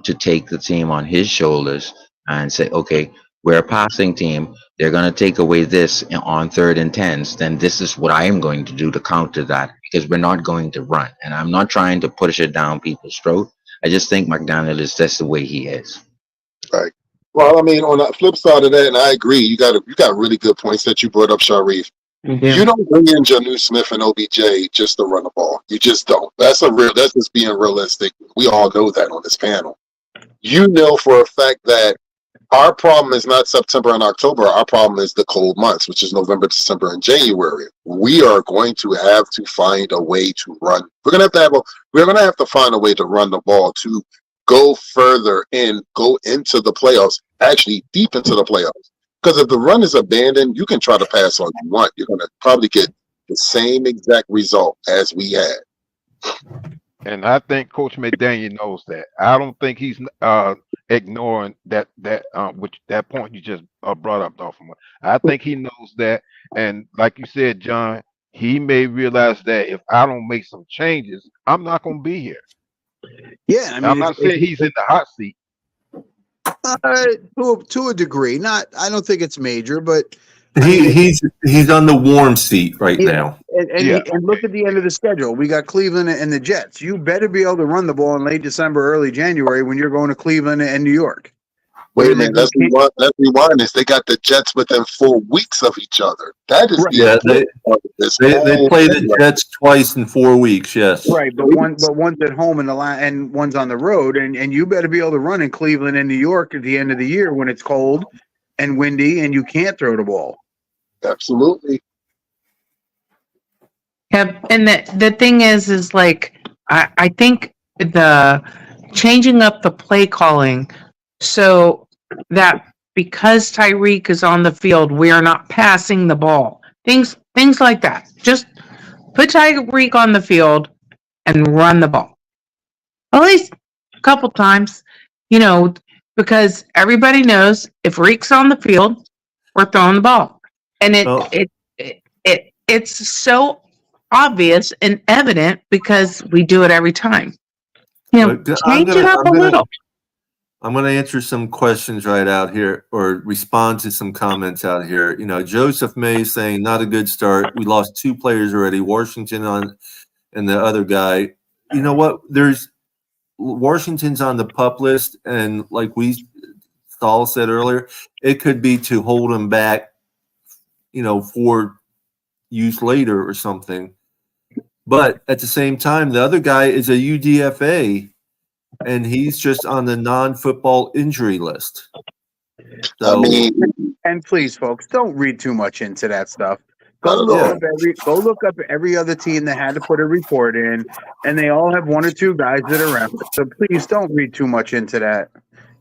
to take the team on his shoulders and say, okay, we're a passing team. They're going to take away this on 3rd and 10s. Then this is what I am going to do to counter that, because we're not going to run. And I'm not trying to push it down people's throat. I just think McDaniel is just the way he is. Right. Well, I mean, on the flip side of that, and I agree, you got really good points that you brought up, Sharif. Yeah. You don't bring in Jonnu Smith and OBJ just to run the ball. You just don't. That's just being realistic. We all know that on this panel. You know for a fact that our problem is not September and October. Our problem is the cold months, which is November, December, and January. We are going to have to find a way to run. We're gonna have to find a way to run the ball to go further in, go into the playoffs, actually deep into the playoffs. Because if the run is abandoned, you can try to pass all you want. You're going to probably get the same exact result as we had. And I think Coach McDaniel knows that. I don't think he's ignoring that which that point you just brought up, Dolphin. I think he knows that, and like you said, John, he may realize that if I don't make some changes, I'm not going to be here. Yeah, I mean, I'm not saying he's in the hot seat. To a degree, not. I don't think it's major, but he's on the warm seat right now. And look at the end of the schedule. We got Cleveland and the Jets. You better be able to run the ball in late December, early January when you're going to Cleveland and New York. Wait a minute. Let's rewind this. They got the Jets within 4 weeks of each other. That is they play the Jets twice in 4 weeks. Yes, right. But one's at home and one's on the road, and you better be able to run in Cleveland and New York at the end of the year when it's cold and windy and you can't throw the ball. Absolutely. Yeah, and the thing is like I think the changing up the play calling so that because Tyreek is on the field, we are not passing the ball. Things like that. Just put Tyreek on the field and run the ball. At least a couple times, because everybody knows if Reek's on the field, we're throwing the ball. And it's so obvious and evident because we do it every time. Change it up a little. I'm going to answer some questions right out here or respond to some comments out here. Joseph May saying not a good start. We lost 2 players already, Washington and the other guy. You know what? Washington's on the PUP list, and like Stahl said earlier, it could be to hold him back, for use later or something. But at the same time, the other guy is a UDFA, and he's just on the non-football injury list. So, and please, folks, don't read too much into that stuff. Go look up every other team that had to put a report in, and they all have 1 or 2 guys that are around. So please don't read too much into that.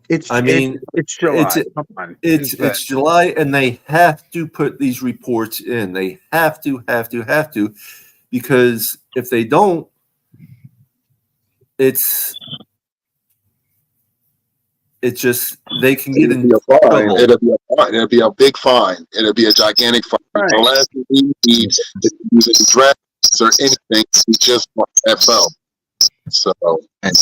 It's July. Come on. It's July, and they have to put these reports in. They have to, because if they don't, it's just they can get in trouble. It'll be a fine. It'll be a big fine. It'll be a gigantic fine. Right. The last thing we need is using drafts or anything. We just want FL. So, and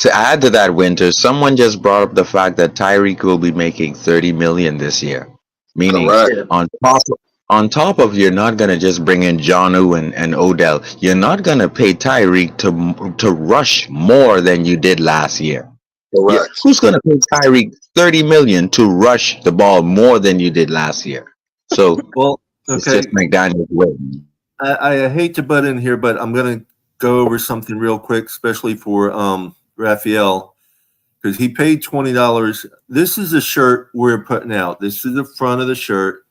to add to that, Winter, someone just brought up the fact that Tyreek will be making $30 million this year, meaning on top of you're not gonna just bring in Jonnu and Odell. You're not gonna pay Tyreek to rush more than you did last year. Correct. Who's going to pay Tyreek $30 million to rush the ball more than you did last year? So, it's just McDaniel's way. I hate to butt in here, but I'm going to go over something real quick, especially for Raphael, because he paid $20. This is a shirt we're putting out. This is the front of the shirt.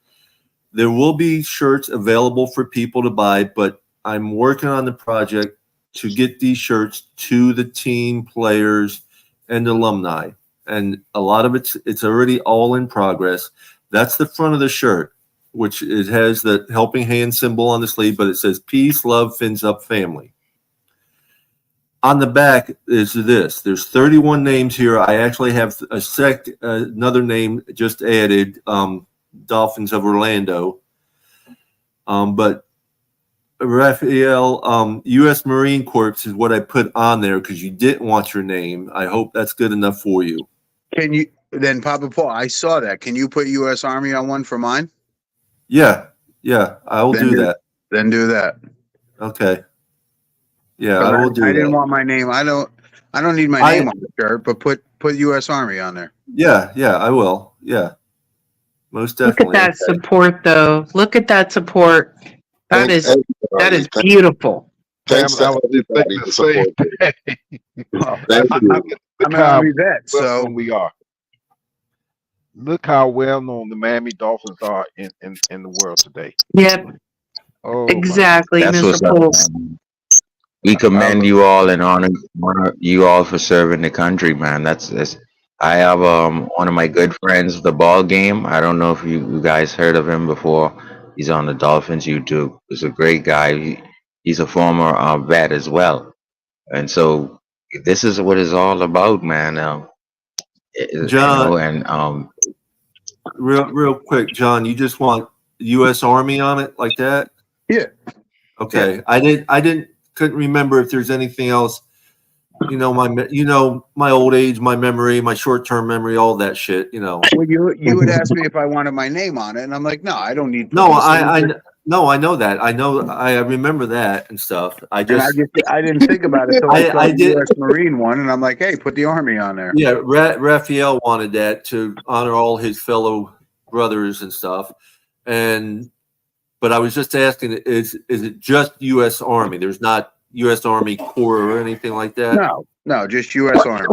There will be shirts available for people to buy, but I'm working on the project to get these shirts to the team players and alumni, and a lot of it's already all in progress. That's the front of the shirt, which it has the helping hand symbol on the sleeve, but it says peace, love, fins up, family. On the back is this. There's 31 names here. I actually have another name just added, Dolphins of Orlando. But Raphael, U.S. Marine Corps is what I put on there because you didn't want your name. I hope that's good enough for you. Can you then, Papa Paul? I saw that. Can you put U.S. Army on one for mine? Yeah, I will do that. Then do that. Okay. Yeah, I will do that. I didn't want my name. I don't need my name on the shirt, but put U.S. Army on there. Yeah, I will. Yeah, most definitely. Look at that support, though. Look at that support. That is beautiful. Thanks to everybody to support it. I'm an Army vet, so we are. Look how well known the Miami Dolphins are in the world today. Yep. Oh, exactly, Mr. Poole. We commend you all and honor you all for serving the country, man. That's I have one of my good friends, the ball game. I don't know if you guys heard of him before. He's on the Dolphins YouTube. He's a great guy. He's a former vet as well, and so this is what it's all about, man. John, And real quick, John, you just want U.S. Army on it like that? Yeah. Okay. I couldn't remember if there's anything else. My old age, my memory, my short-term memory, all that shit. Well, you would ask me if I wanted my name on it, and I'm like, no, I don't need. No, I know that. I remember that and stuff. I didn't think about it until I saw the U.S. Marine one, and I'm like, hey, put the Army on there. Yeah, Raphael wanted that to honor all his fellow brothers and stuff, but I was just asking, is it just U.S. Army? There's not U.S. Army Corps or anything like that? No, just U.S. Army.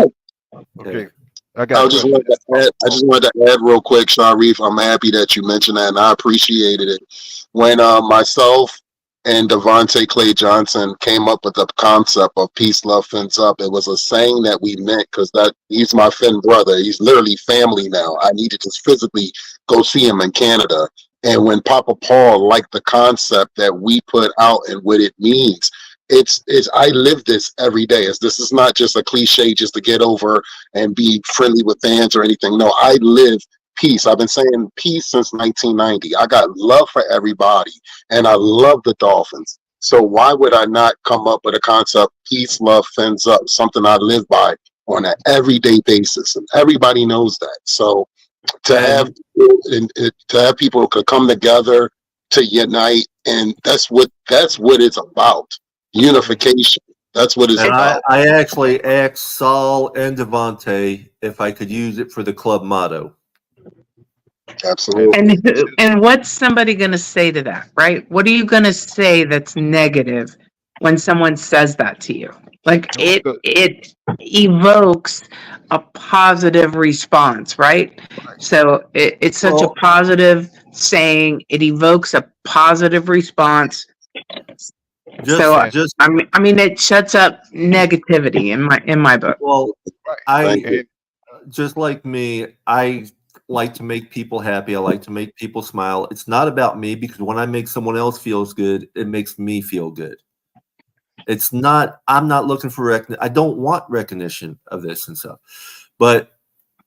Okay. I just wanted to add real quick, Sharif. I'm happy that you mentioned that, and I appreciated it. When myself and Devontae Clay Johnson came up with the concept of peace, love, fins up, it was a saying that we meant because he's my Finn brother. He's literally family now. I need to just physically go see him in Canada. And when Papa Paul liked the concept that we put out and what it means, it's I live this every day. This is not just a cliche just to get over and be friendly with fans or anything. No, I live peace. I've been saying peace since 1990. I got love for everybody, and I love the Dolphins. So why would I not come up with a concept, peace, love, fins up, something I live by on an everyday basis, and everybody knows that. So to have people could come together to unite, and that's what it's about. Unification. That's what it's about. I actually asked Saul and Devontae if I could use it for the club motto. Absolutely. And what's somebody going to say to that, right? What are you going to say that's negative when someone says that to you? Like it evokes a positive response, right? So it's such a positive saying. It evokes a positive response. I mean, it shuts up negativity in my book. Well, just like me, I like to make people happy. I like to make people smile. It's not about me, because when I make someone else feels good, it makes me feel good. I'm not looking for recognition. I don't want recognition of this and stuff. But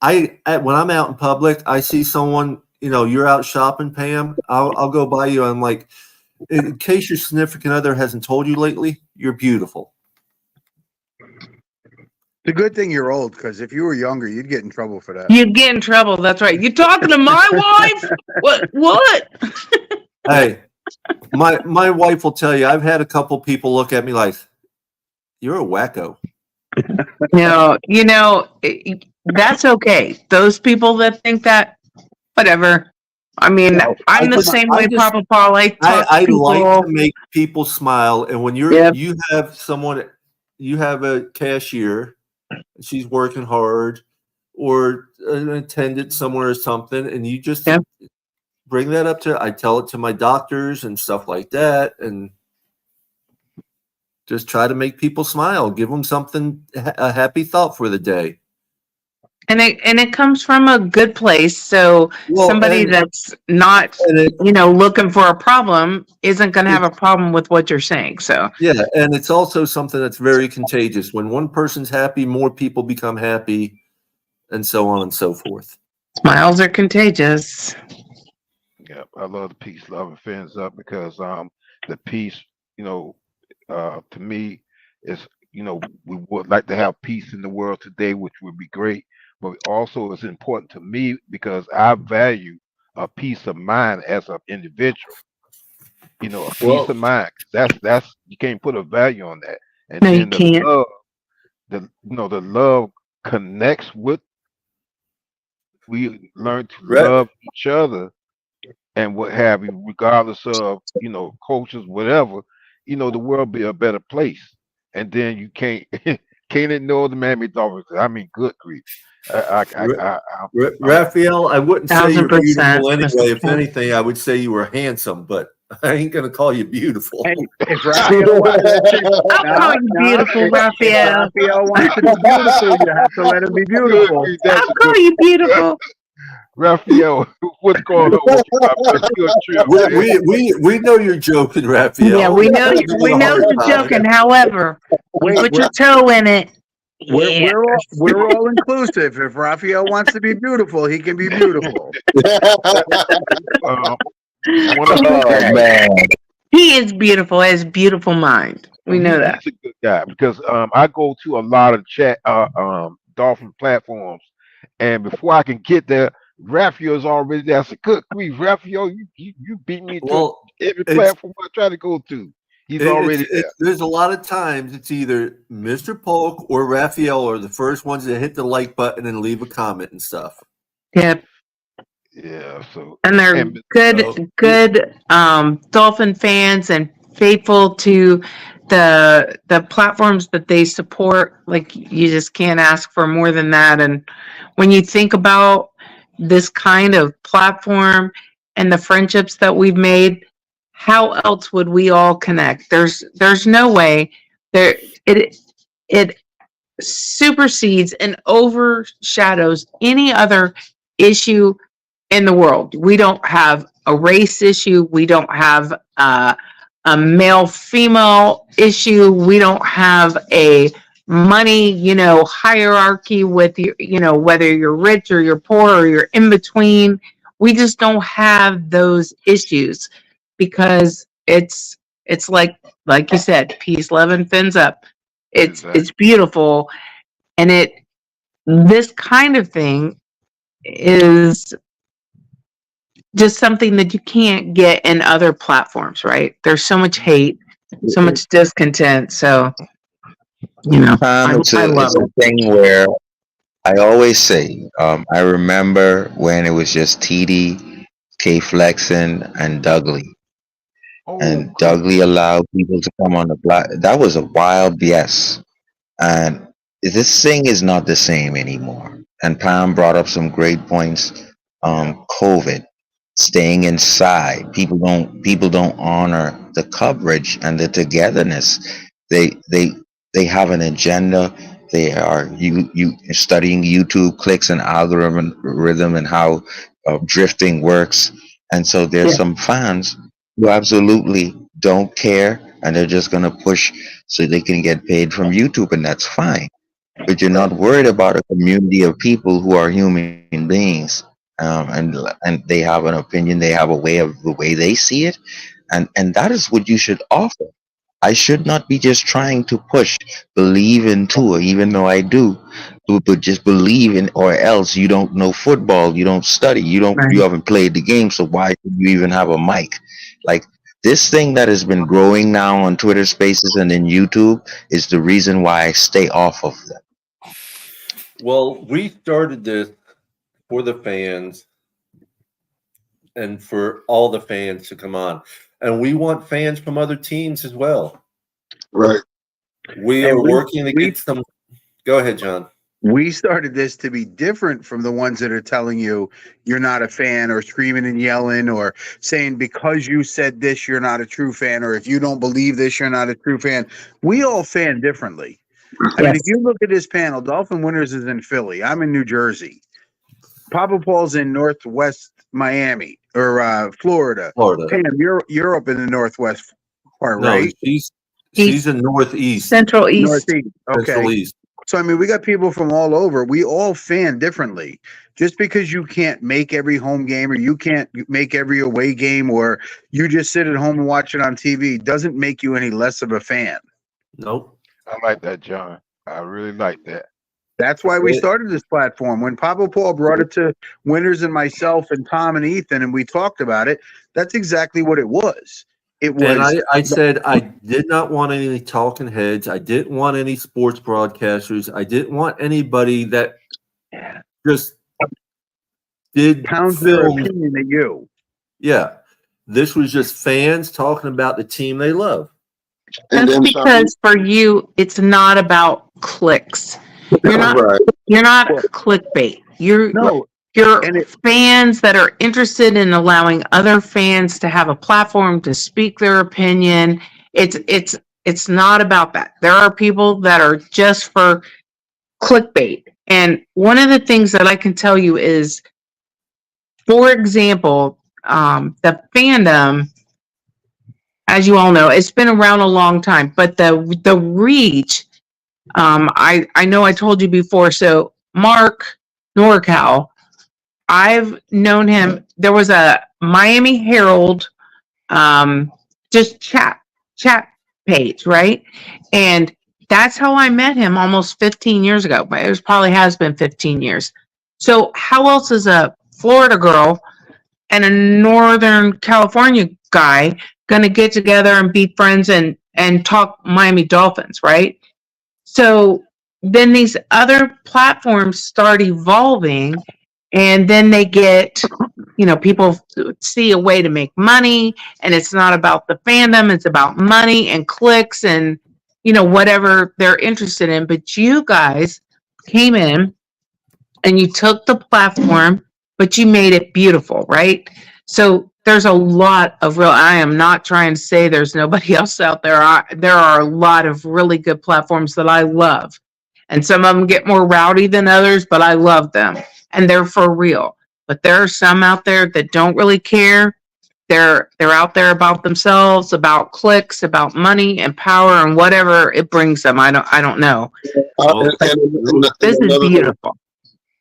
when I'm out in public, I see someone, you're out shopping, Pam, I'll go by you. I'm like, in case your significant other hasn't told you lately, you're beautiful. The good thing you're old, because if you were younger, you'd get in trouble for that. You'd get in trouble. That's right. You talking to my wife? What? Hey, my wife will tell you, I've had a couple people look at me like, you're a wacko. No, that's okay. Those people that think that, whatever. I mean, I'm the same way, Papa Paul. I like to make people smile, and when you have someone, you have a cashier, she's working hard, or an attendant somewhere or something, and you just bring that up I tell it to my doctors and stuff like that, and just try to make people smile, give them something, a happy thought for the day. And it comes from a good place. So somebody that's not, looking for a problem isn't going to have a problem with what you're saying. So yeah, and it's also something that's very contagious. When one person's happy, more people become happy, and so on and so forth. Smiles are contagious. Yeah, I love the peace, love, and fins up, because the peace, to me is, we would like to have peace in the world today, which would be great. But also it's important to me because I value a peace of mind as an individual. Peace of mind. That's you can't put a value on that. And no, then you can't. The love connects with. We learn to love each other and what have you, regardless of cultures, whatever. The world be a better place. And then you can't ignore the Miami Dolphins. I mean, good grief. Raphael, I wouldn't say you're 1000%. beautiful anyway. If anything, I would say you were handsome. But I ain't gonna call you beautiful. Hey, if Raphael wants I'll call you beautiful, Raphael. Raphael wants to be beautiful, you have to let him be beautiful. I'll call you beautiful. Raphael, what's going on with you, my brother? You a trip, man. We know you're joking, Raphael. Yeah, we know Give you we a know hard you're time. joking. However, you put your toe in it. Yeah. We're all inclusive. If Raphael wants to be beautiful, he can be beautiful. One of Oh man. He is beautiful. Has beautiful mind. We know that. He's a good guy because I go to a lot of chat Dolphin platforms, and before I can get there, Raphael's already there. I said, "Good grief, Raphael, you beat me to Well, every it's- platform I try to go to." He's already there. There's a lot of times it's either Mr. Polk or Raphael are the first ones to hit the like button and leave a comment and stuff. Yep. Yeah, so And they're and good Dolphin fans and faithful to the platforms that they support. Like, you just can't ask for more than that. And when you think about this kind of platform and the friendships that we've made, how else would we all connect? There's no way. It supersedes and overshadows any other issue in the world. We don't have a race issue. We don't have a male female issue. We don't have a money, hierarchy with you, whether you're rich or you're poor or you're in between. We just don't have those issues because it's like you said, peace, love, and fins up. It's beautiful, and this kind of thing is just something that you can't get in other platforms, right? There's so much hate, so much discontent. So, It's I love a thing where I always say, I remember when it was just TD, K Flexen, and Dudley. And Dudley allowed people to come on the block. That was a wild yes. And this thing is not the same anymore. And Pam brought up some great points. COVID, staying inside. People don't honor the coverage and the togetherness. They have an agenda. They are you studying YouTube clicks and algorithm and how drifting works. And so there's some fans who absolutely don't care, and they're just gonna push so they can get paid from YouTube, and that's fine. But you're not worried about a community of people who are human beings, and they have an opinion, they have a way of the way they see it, and that is what you should offer. I should not be just trying to push believe in Tua, even though I do, but just believe in, or else you don't know football, you don't study, you haven't played the game, so why should you even have a mic? Like, this thing that has been growing now on Twitter Spaces and in YouTube is the reason why I stay off of them. Well, we started this for the fans and for all the fans to come on. And we want fans from other teams as well. Right. We are working to get some. Go ahead, John. We started this to be different from the ones that are telling you you're not a fan, or screaming and yelling, or saying because you said this, you're not a true fan, or if you don't believe this, you're not a true fan. We all fan differently. I mean, if you look at this panel, Dolphin Winners is in Philly. I'm in New Jersey. Papa Paul's in Northwest Miami or Florida. Pam, you're up in the Northwest part, right? She's in Northeast. Central East. Northeast. Okay. Central East. So, I mean, we got people from all over. We all fan differently. Just because you can't make every home game, or you can't make every away game, or you just sit at home and watch it on TV, doesn't make you any less of a fan. Nope. I like that, John. I really like that. That's why we started this platform. When Papa Paul brought it to Winners and myself and Tom and Ethan, and we talked about it, that's exactly what it was. It was. And I said I did not want any talking heads. I didn't want any sports broadcasters. I didn't want anybody that just did pounds their opinion at you. Yeah. This was just fans talking about the team they love. That's because for you, it's not about clicks. You're not. Right. You're not clickbait. your And it- fans that are interested in allowing other fans to have a platform to speak their opinion. It's not about that. There are people that are just for clickbait. And one of the things that I can tell you is, for example, the fandom, as you all know, it's been around a long time, but the reach, I know I told you before. So Mark Norcal, I've known him. There was a Miami Herald, just chat page, right? And that's how I met him almost 15 years ago. But it probably has been 15 years. So how else is a Florida girl and a Northern California guy going to get together and be friends and talk Miami Dolphins, right? So then these other platforms start evolving, and then they get, people see a way to make money, and it's not about the fandom, it's about money and clicks and, whatever they're interested in. But you guys came in and you took the platform, but you made it beautiful, right? So there's a lot of I am not trying to say there's nobody else out there. There are a lot of really good platforms that I love. And some of them get more rowdy than others, but I love them. And they're for real. But there are some out there that don't really care. They're out there about themselves, about clicks, about money and power and whatever it brings them. I don't know. This is beautiful.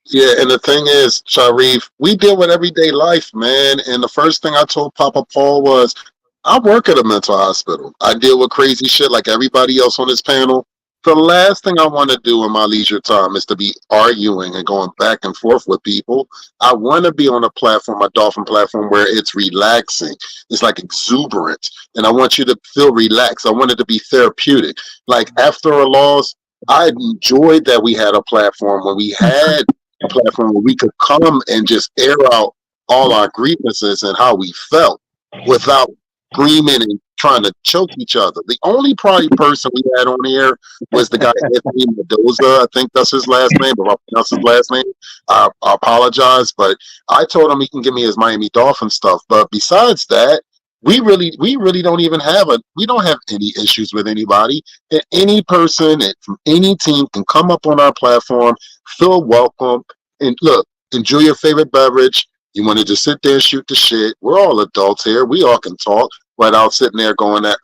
Yeah, and the thing is, Sharif, we deal with everyday life, man. And the first thing I told Papa Paul was, I work at a mental hospital. I deal with crazy shit like everybody else on this panel. The last thing I want to do in my leisure time is to be arguing and going back and forth with people. I want to be on a platform, a Dolphin platform, where it's relaxing. It's like exuberant. And I want you to feel relaxed. I want it to be therapeutic. Like after a loss, I enjoyed that we had a platform when we had a platform where we could come and just air out all our grievances and how we felt without screaming and trying to choke each other. The only probably person we had on here was the guy Anthony Mendoza. I think that's his last name. If I pronounce his last name, I apologize. But I told him he can give me his Miami Dolphins stuff. But besides that, we really don't even we don't have any issues with anybody. And any person from any team can come up on our platform, feel welcome, and look, enjoy your favorite beverage. You want to just sit there and shoot the shit. We're all adults here. We all can talk without sitting there going at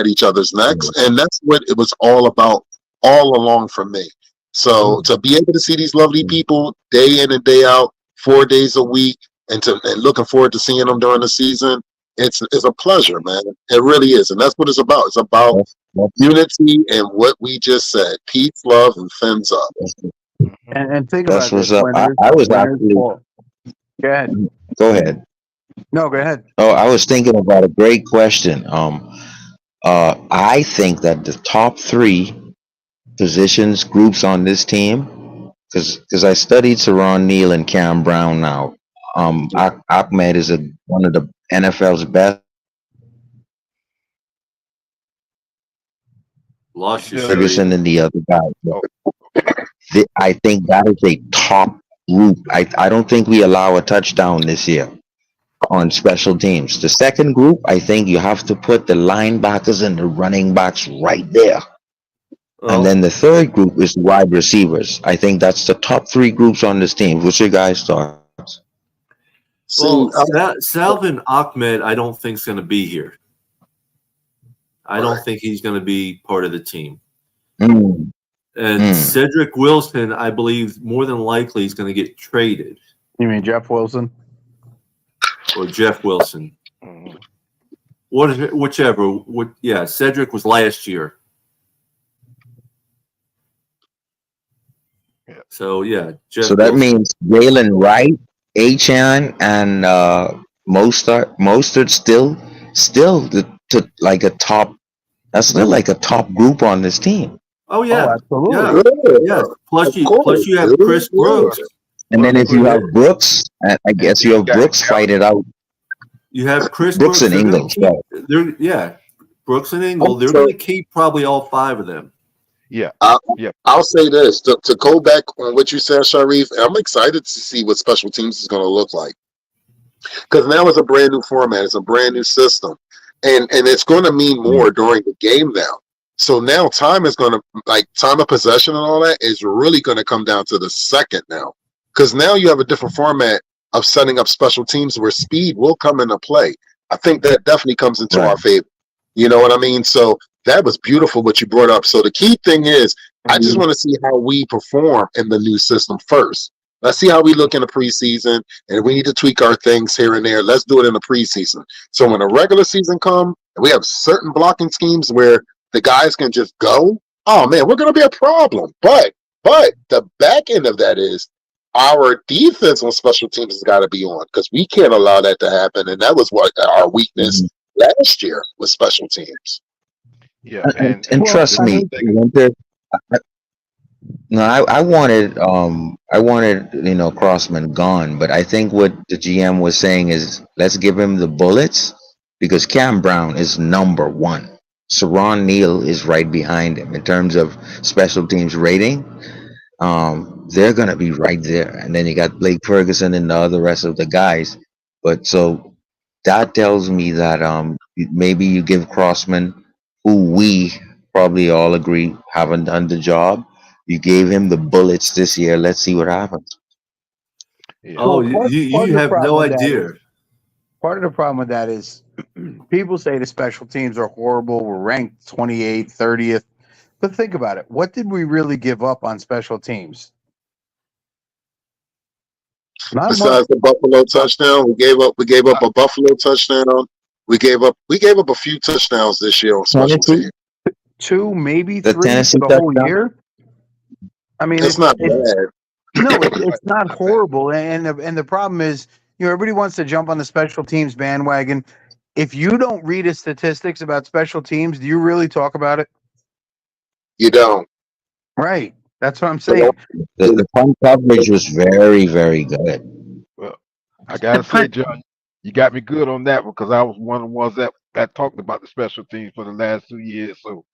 each other's necks. And that's what it was all about all along for me. So to be able to see these lovely people day in and day out, 4 days a week, and looking forward to seeing them during the season, it's a pleasure, man. It really is. And that's what it's about. It's about unity and what we just said. Peace, love, and fins up. And think That's about what's this. up. I was actually. Go ahead. Go ahead. No, go ahead. Oh, I was thinking about a great question. I think that the top 3 positions groups on this team, because I studied Saron Neal and Cam Brown now. Ahmed is one of the NFL's best. Lost you, Ferguson and the other guy. I think that is a top group. I don't think we allow a touchdown this year on special teams. The second group, I think you have to put the linebackers and the running backs right there. And then the third group is wide receivers. I think that's the top 3 groups on this team. What's your guys' thoughts? Well, Salvin Ahmed, I don't think is going to be here. I don't think he's going to be part of the team. And Cedric Wilson, I believe, more than likely is going to get traded. You mean Jeff Wilson? Or Jeff Wilson. Whichever. Cedric was last year. So, Jeff so that Wilson. means Jalen Wright, Achan, and Mostert still like a top. That's still like a top group on this team. Oh yeah, absolutely. Yeah. Plus you have Chris Brooks. And then if you have Brooks, I guess you have Brooks fight it out. You have Chris Brooks and Ingalls. Brooks and Ingalls. They're going to keep probably all 5 of them. Yeah. I'll say this to go back on what you said, Sharif. I'm excited to see what special teams is going to look like because now it's a brand new format, it's a brand new system, and it's going to mean more during the game now. So now time is going to time of possession and all that is really going to come down to the second now because now you have a different format of setting up special teams where speed will come into play. I think that definitely comes into our favor. You know what I mean? So that was beautiful what you brought up. So the key thing is, I just want to see how we perform in the new system first. Let's see how we look in the preseason, and if we need to tweak our things here and there, let's do it in the preseason. So when the regular season comes, and we have certain blocking schemes where the guys can just go, oh man, we're going to be a problem. But the back end of that is our defense on special teams has got to be on because we can't allow that to happen, and that was what our weakness last year with special teams. Yeah, And trust me, Winter, no, I wanted Crossman gone, but I think what the GM was saying is let's give him the bullets because Cam Brown is number one. Saron Neal is right behind him in terms of special teams rating. They're gonna be right there, and then you got Blake Ferguson and the rest of the guys. But so that tells me that maybe you give Crossman, who we probably all agree haven't done the job. You gave him the bullets this year. Let's see what happens. Yeah. Oh, Well, part you of the have problem no with that idea. Part of the problem with that is people say the special teams are horrible. We're ranked 28th, 30th. But think about it. What did we really give up on special teams? Not much. Besides the Buffalo touchdown, we gave up a Buffalo touchdown. We gave up a few touchdowns this year on special teams. 2, maybe The 3 Tennessee for the whole touchdown? year. I mean, It's not bad. No, it's not horrible. And the problem is, everybody wants to jump on the special teams bandwagon. If you don't read the statistics about special teams, do you really talk about it? You don't. Right. That's what I'm saying. The punt coverage was very, very good. Well, I gotta say, John, you got me good on that one because I was one of the ones that talked about the special teams for the last 2 years. So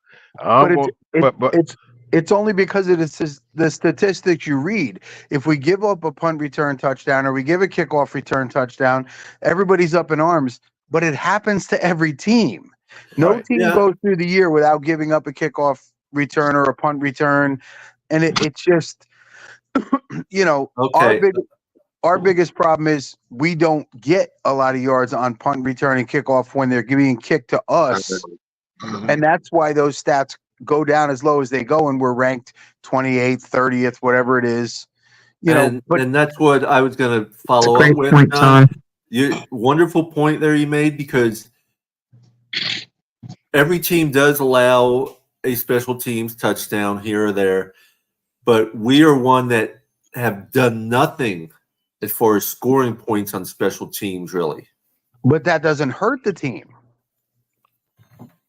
It's only because it is the statistics you read. If we give up a punt return touchdown or we give a kickoff return touchdown, everybody's up in arms. But it happens to every team. No team goes through the year without giving up a kickoff return or a punt return. And it's just, our biggest problem is we don't get a lot of yards on punt return and kickoff when they're being kicked to us. Mhm. And that's why those stats go down as low as they go, and we're ranked 28th, 30th, whatever it is. And that's what I was going to follow up with. Point, Tom. Wonderful point there you made because every team does allow a special teams touchdown here or there, but we are one that have done nothing as far as scoring points on special teams, really. But that doesn't hurt the team.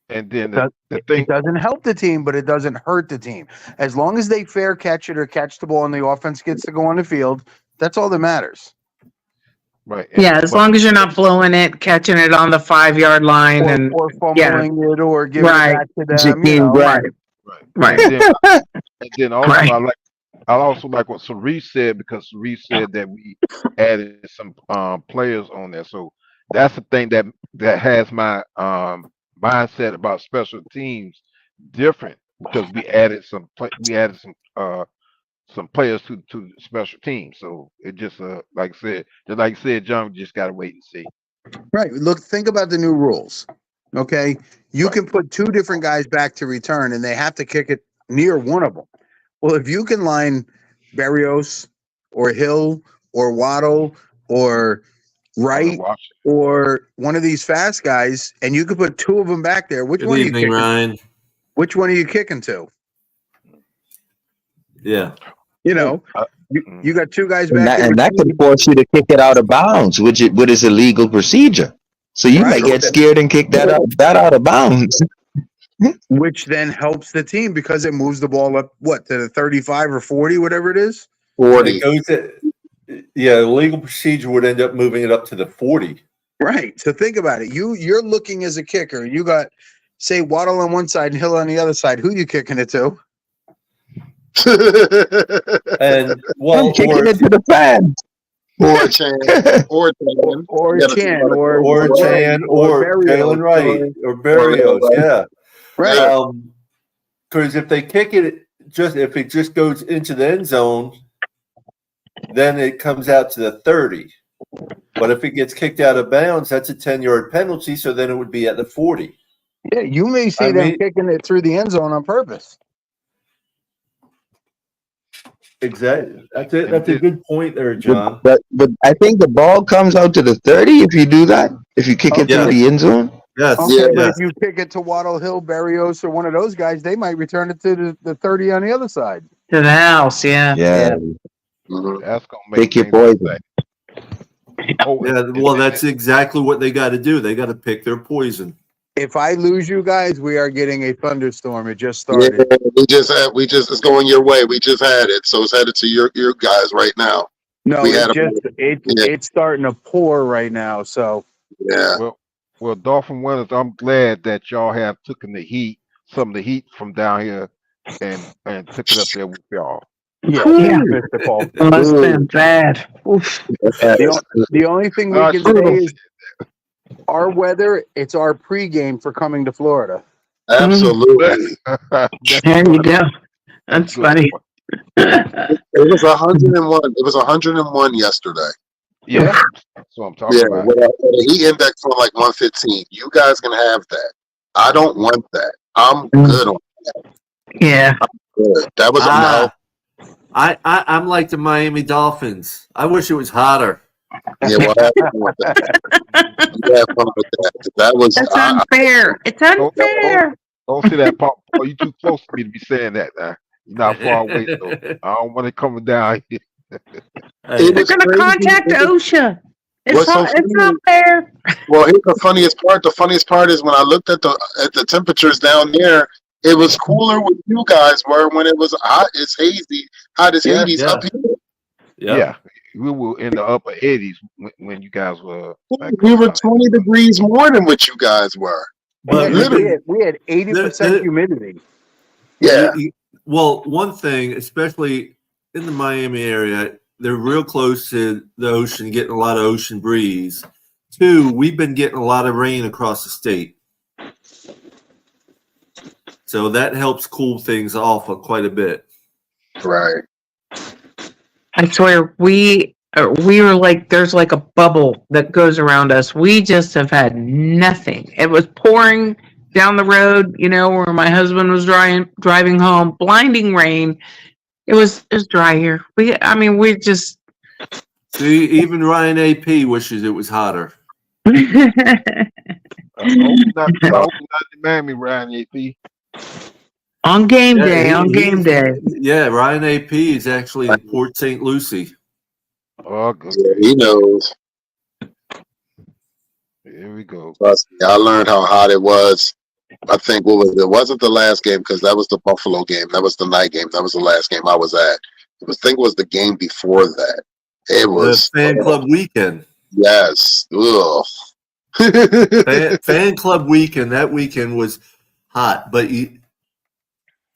And then it doesn't help the team, but it doesn't hurt the team. As long as they fair catch it or catch the ball and the offense gets to go on the field, that's all that matters. Right. Yeah, as long as you're not blowing it, catching it on the 5-yard line, or fumbling it or giving it back to them. Right. And then also, I also like what Cerise said because Cerise said that we added some players on there. So that's the thing that has my mindset about special teams different because we added some players to the special teams. So it just like I said, John, we just gotta wait and see. Right. Look, think about the new rules. Okay. You can put 2 different guys back to return and they have to kick it near one of them. Well, if you can line Berrios or Hill or Waddle or Wright or one of these fast guys, and you could put 2 of them back there, which one are you kicking? Ryan. Which one are you kicking to? Yeah. You got 2 guys back there. And that could force you to kick it out of bounds, which is a legal procedure. So you may get scared and kick that out of bounds. Which then helps the team because it moves the ball up, to the 35 or 40, whatever it is? 40. The legal procedure would end up moving it up to the 40. Right. So think about it. You're looking as a kicker. You got, say, Waddle on one side and Hill on the other side. Who you kicking it to? And well, I'm kicking it to the fans. or Chan, or Chan, Or You gotta Chan, think about it. or Wright, Chan, or Berrios, Jalen Wright, or Berrios. Yeah. right. Because if they kick it, if it just goes into the end zone, then it comes out to the 30. But if it gets kicked out of bounds, that's a 10-yard penalty. So then it would be at the 40. Yeah, you may see I them mean- kicking it through the end zone on purpose. Exactly. That's it. That's a good point there, John. But I think the ball comes out to the 30 if you do that. If you kick it Yeah. through the end zone. Yes. Okay, Yeah, but yes. if you kick it to Waddle Hill, Berrios, or one of those guys, they might return it to the 30 on the other side. To the house, yeah. Yeah. Mhm. That's gonna make Pick your things poison. exciting. Oh, Yeah. Well, that's exactly what they got to do. They got to pick their poison. If I lose you guys, we are getting a thunderstorm. It just Yeah, started. it's going your way. We just had it, so it's headed to your guys right now. No, we had Yeah. it's starting to pour right now. So Yeah, well, Dolphin winners, I'm glad that y'all have taken the heat, some of the heat from down here, and took it up there with y'all. yeah, Yeah. Mr. Paul. It must have been bad. Oof. The only thing we can Brutal. say is our weather. It's our pregame for coming to Florida. absolutely. There you go. That's funny. It was 101. It was 101 yesterday. Yeah, that's what I'm talking Yeah, about. with a heat index on like 115. You guys can have that. I don't want that. I'm good on Yeah. good. That was I'm like the Miami Dolphins. I wish it was hotter. yeah. Well, have fun with that. You have fun with that. That was That's unfair. It's unfair. Don't say that, Paul. You're too close to me to be saying that. Now you're not far away, so I don't want it coming down here. It They're was going to crazy. contact OSHA. What's so It's not funny- fair. Well, here's the funniest part. The funniest part is when I looked at the temperatures down there, it was cooler when you guys were when it was hot. It's hazy, hot as Yeah, Hades yeah. up here. Yeah, we were in the upper 80s when you guys were. We were 20 degrees more than what you guys were. But Yeah, literally- we had 80% There- humidity. Yeah. Well, one thing, especially in the Miami area, they're real close to the ocean, getting a lot of ocean breeze. Two, we've been getting a lot of rain across the state. So that helps cool things off quite a bit. Right. I swear we were like, there's like a bubble that goes around us. We just have had nothing. It was pouring down the road, where my husband was driving home, blinding rain. It was dry here. We just. See, even Ryan AP wishes it was hotter. I hope not in Miami, Ryan AP. On game Yeah, day, on game day. Yeah, Ryan AP is actually in Port St. Lucie. Oh, good. Yeah, he knows. Here we go. Trust me, I learned how hot it was. I think what was it? It wasn't the last game because that was the Buffalo game. That was the night game. That was the last game I was at. I think it was the game before that. It was The fan club weekend. Yes. Ugh. Fan club weekend. That weekend was hot, but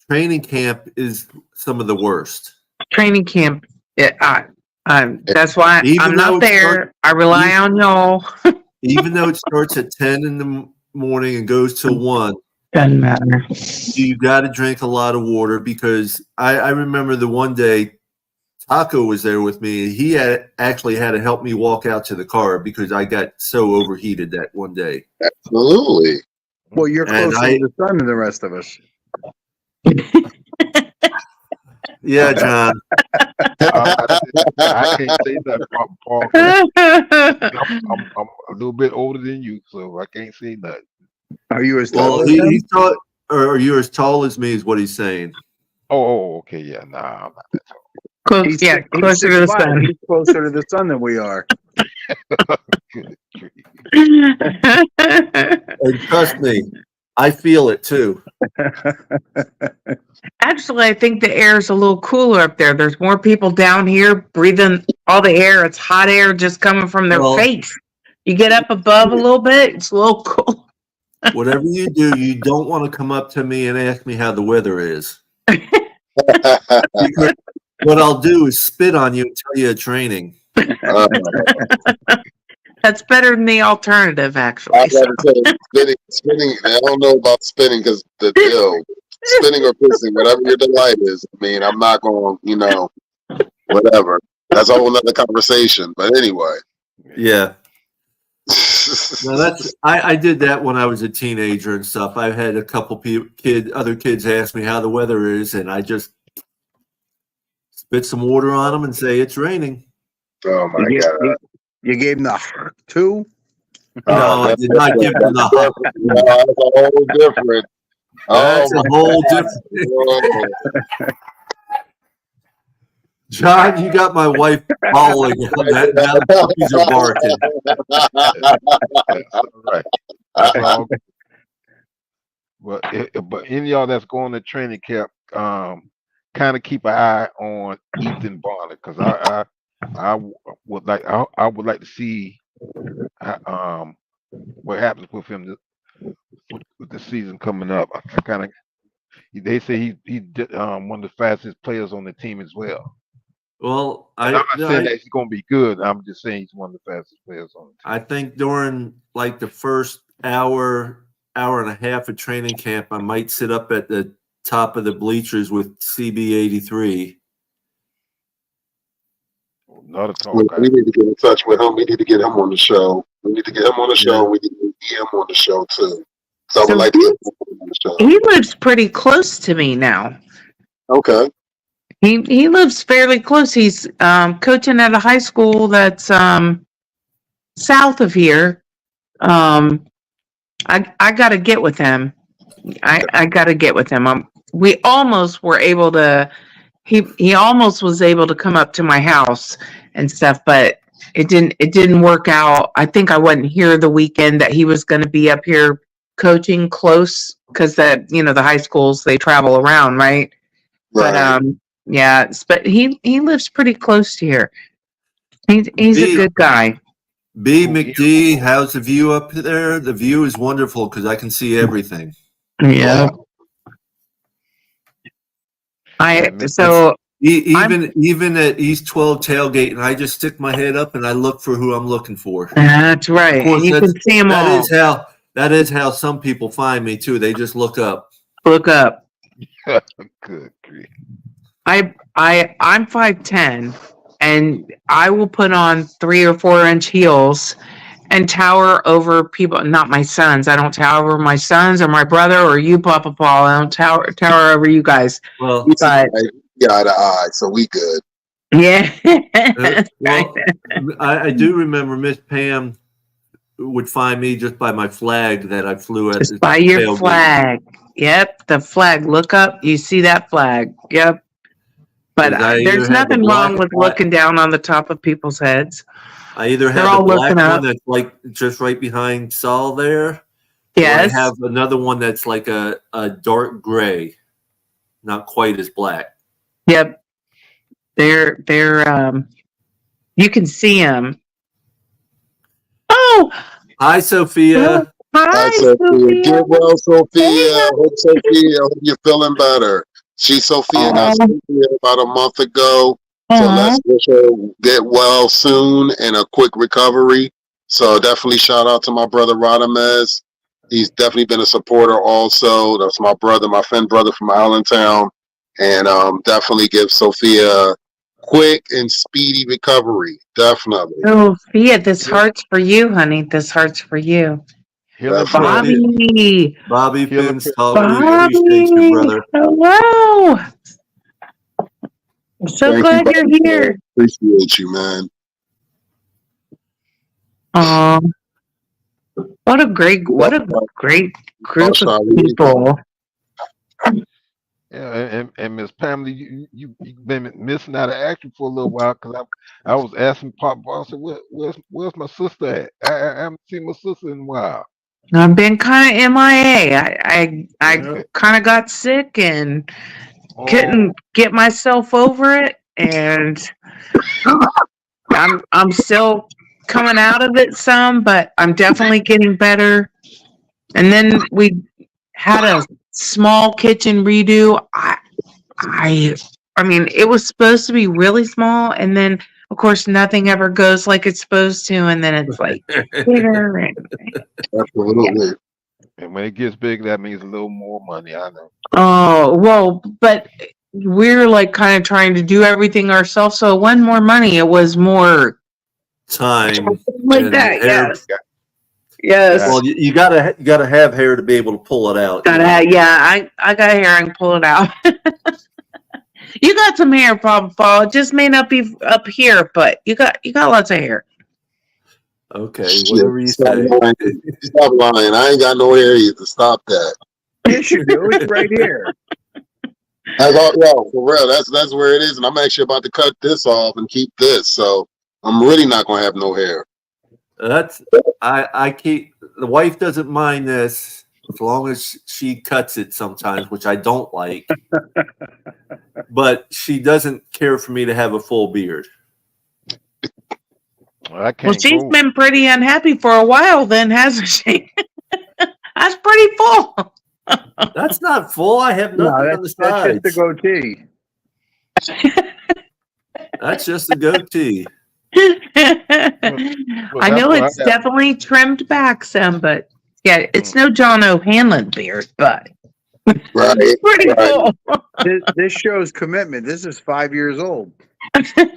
training camp is some of the worst. Training camp. That's why Even I'm though not it's there. I rely on y'all. Even though it starts at 10 in the morning and goes till 1, Doesn't matter. you got to drink a lot of water because I remember the one day Taco was there with me. He actually had to help me walk out to the car because I got so overheated that one day. Absolutely. Well, you're And closer to the sun than the rest of us. Yeah, John. I can't say that, Paul. I'm a little bit older than you, so I can't say nothing. Are you as tall Well, as him? he's tall, or you're as tall as me, is what he's saying. Oh, okay, yeah, nah, I'm not that tall. Closer to the 6'5". sun. He's closer to the sun than we are. Good grief. And trust me, I feel it too. Actually, I think the air is a little cooler up there. There's more people down here breathing all the air. It's hot air just coming from their Well- face. You get up above a little bit, it's a little cool. Whatever you do, you don't want to come up to me and ask me how the weather is. Because what I'll do is spit on you and tell you a training. That's better than the alternative, actually. I'd rather say spinning. I don't know about spinning because spinning or pissing, whatever your delight is. I mean, I'm not going, whatever. That's a whole other conversation. But anyway. Yeah. No, I did that when I was a teenager and stuff. I've had a couple other kids ask me how the weather is, and I just spit some water on them and say it's raining. Oh my God! You gave them the 2? No, I did not give them the hot. That's a whole different. That's a whole different. John, you got my wife bawling. Now the puppies are barking. Right. But any of y'all that's going to training camp, kind of keep an eye on Ethan Barnett, because I would like to see what happens with him with the season coming up. They say he's one of the fastest players on the team as well. Well, I'm not saying that he's going to be good. I'm just saying he's one of the fastest players on the team. I think during like the first hour and a half of training camp, I might sit up at the top of the bleachers with CB83. Not at all. We need to get in touch with him. We need to get him on the show. We need to get him on the show. We need to get him on the show too. So I would like to get him on the show. He lives pretty close to me now. Okay. He lives fairly close. He's coaching at a high school that's south of here. I got to get with him. I got to get with him. We almost were able to. He almost was able to come up to my house and stuff, but it didn't work out. I think I wasn't here the weekend that he was going to be up here coaching close, because the high schools, they travel around, right? But yeah, but he lives pretty close to here. He's a good guy. B. McD, how's the view up there? The view is wonderful because I can see everything. Yeah. Even at East 12 tailgate, and I just stick my head up and I look for who I'm looking for. That's right. Of course, you can see them all. That is how some people find me too. They just look up. Look up. Good grief. I'm 5'10", and I will put on 3 or 4 inch heels and tower over people. Not my sons. I don't tower over my sons or my brother or you, Papa Paul. I don't tower over you guys. Well, eye to eye, so we good. Yeah. Well, I do remember Miss Pam would find me just by my flag that I flew at. Just by your flag. Yep, the flag. Look up. You see that flag. Yep. But there's nothing wrong with looking down on the top of people's heads. I either have the black one that's like just right behind Saul there. Yes. Or I have another one that's like a dark gray, not quite as black. Yep. They're you can see them. Oh. Hi, Sophia. Hi, Sophia. Get well, Sophia. Hope you're feeling better. Sophia got Sophia about a month ago. So let's wish her get well soon and a quick recovery. So definitely shout out to my brother Radamez. He's definitely been a supporter also. That's my brother, my friend brother from Allentown. And definitely give Sophia quick and speedy recovery. Definitely. Sophia, this heart's for you, honey. This heart's for you. Bobby. Bobby Pins, appreciate you, brother. Hello. I'm so glad you're here. Appreciate you, man. What a great group of people. Yeah, and Miss Pamela, you've been missing out of action for a little while, because I was asking Pop Boss, where's my sister at? I haven't seen my sister in a while. I've been kind of MIA. I kind of got sick and couldn't get myself over it, and I'm still coming out of it some, but I'm definitely getting better. And then we had a small kitchen redo. I mean, it was supposed to be really small, and then of course nothing ever goes like it's supposed to, and then it's like bigger. And, Absolutely. And when it gets big, that means a little more money. I know. oh well, but we're like kind of trying to do everything ourselves, so it wasn't more money; it was more Time like and that. hair. Yes. Well, you gotta have hair to be able to pull it out. Yeah, I got hair. I can pull it out. You got some hair, problem, Paul. It just may not be up here, but you got lots of hair. Okay, whatever you say. Stop lying. I ain't got no hair either. Stop that. Yes, you do. It's right here. That's all, yo, for real. That's where it is, and I'm actually about to cut this off and keep this. So I'm really not gonna have no hair. I keep the wife doesn't mind this as long as she cuts it sometimes, which I don't like. But she doesn't care for me to have a full beard. I can't Well, she's grow. been pretty unhappy for a while, then, hasn't she? That's pretty full. That's not full. I have No, nothing on the that's just sides. the goatee. That's just a goatee. I know it's definitely trimmed back some, but yeah, it's no John O'Hanlon beard, but Right. it's pretty right. full. This shows commitment. This is 5 years old. Damn,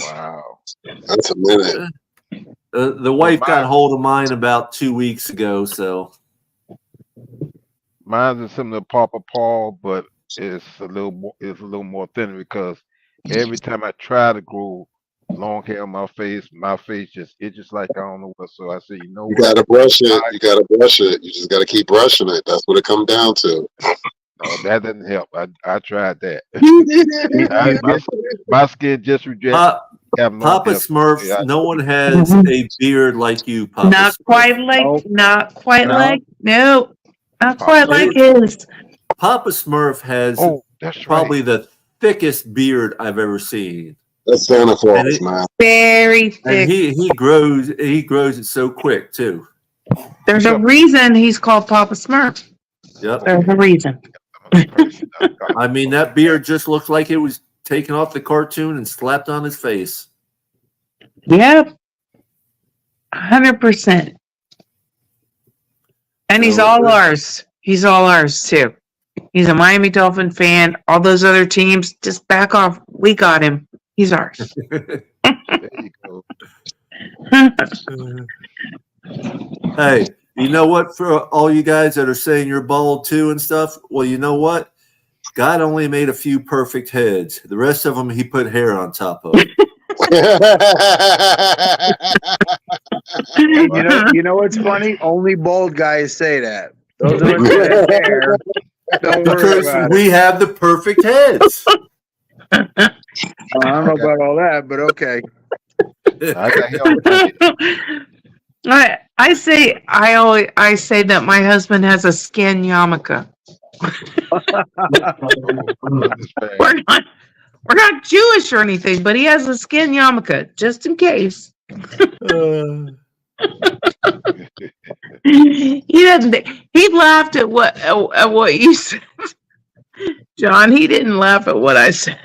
Wow. that's a minute. The wife got hold of mine about 2 weeks ago, so Mine is similar to Papa Paul, but it's a little more thinner because every time I try to grow long hair on my face just itches like I don't know what. So I said, you know You what? gotta brush it. You gotta brush it. You just gotta keep brushing it. That's what it comes down to. No, that doesn't help. I tried that. You my skin just rejects having long Papa hair. Smurf, Yeah, no one has a beard like you, Papa. Not Smurf. quite like, Nope. not quite No. like, no, not Papa quite like his. Papa Smurf has Oh, that's probably right. the thickest beard I've ever seen. That's Santa Claus, man. Very And thick. he grows it so quick too. There's a reason he's called Papa Smurf. Yep. There's a reason. I mean, that beard just looks like it was taken off the cartoon and slapped on his face. Yep. 100%. And he's So, all ours. He's all ours too. He's a Miami Dolphin fan. All those other teams, just back off. We got him. He's ours. There you go. Hey, you know what? For all you guys that are saying you're bald too and stuff, well, you know what? God only made a few perfect heads. The rest of them, he put hair on top of. you know what's funny? Only bald guys say that. Those of us that have hair, don't worry Because about we have the perfect heads. I don't know about all that, but okay. I got hair on my head. I say that my husband has a skin yarmulke. We're not Jewish or anything, but he has a skin yarmulke just in case. He doesn't. He laughed at what you said, John. He didn't laugh at what I said.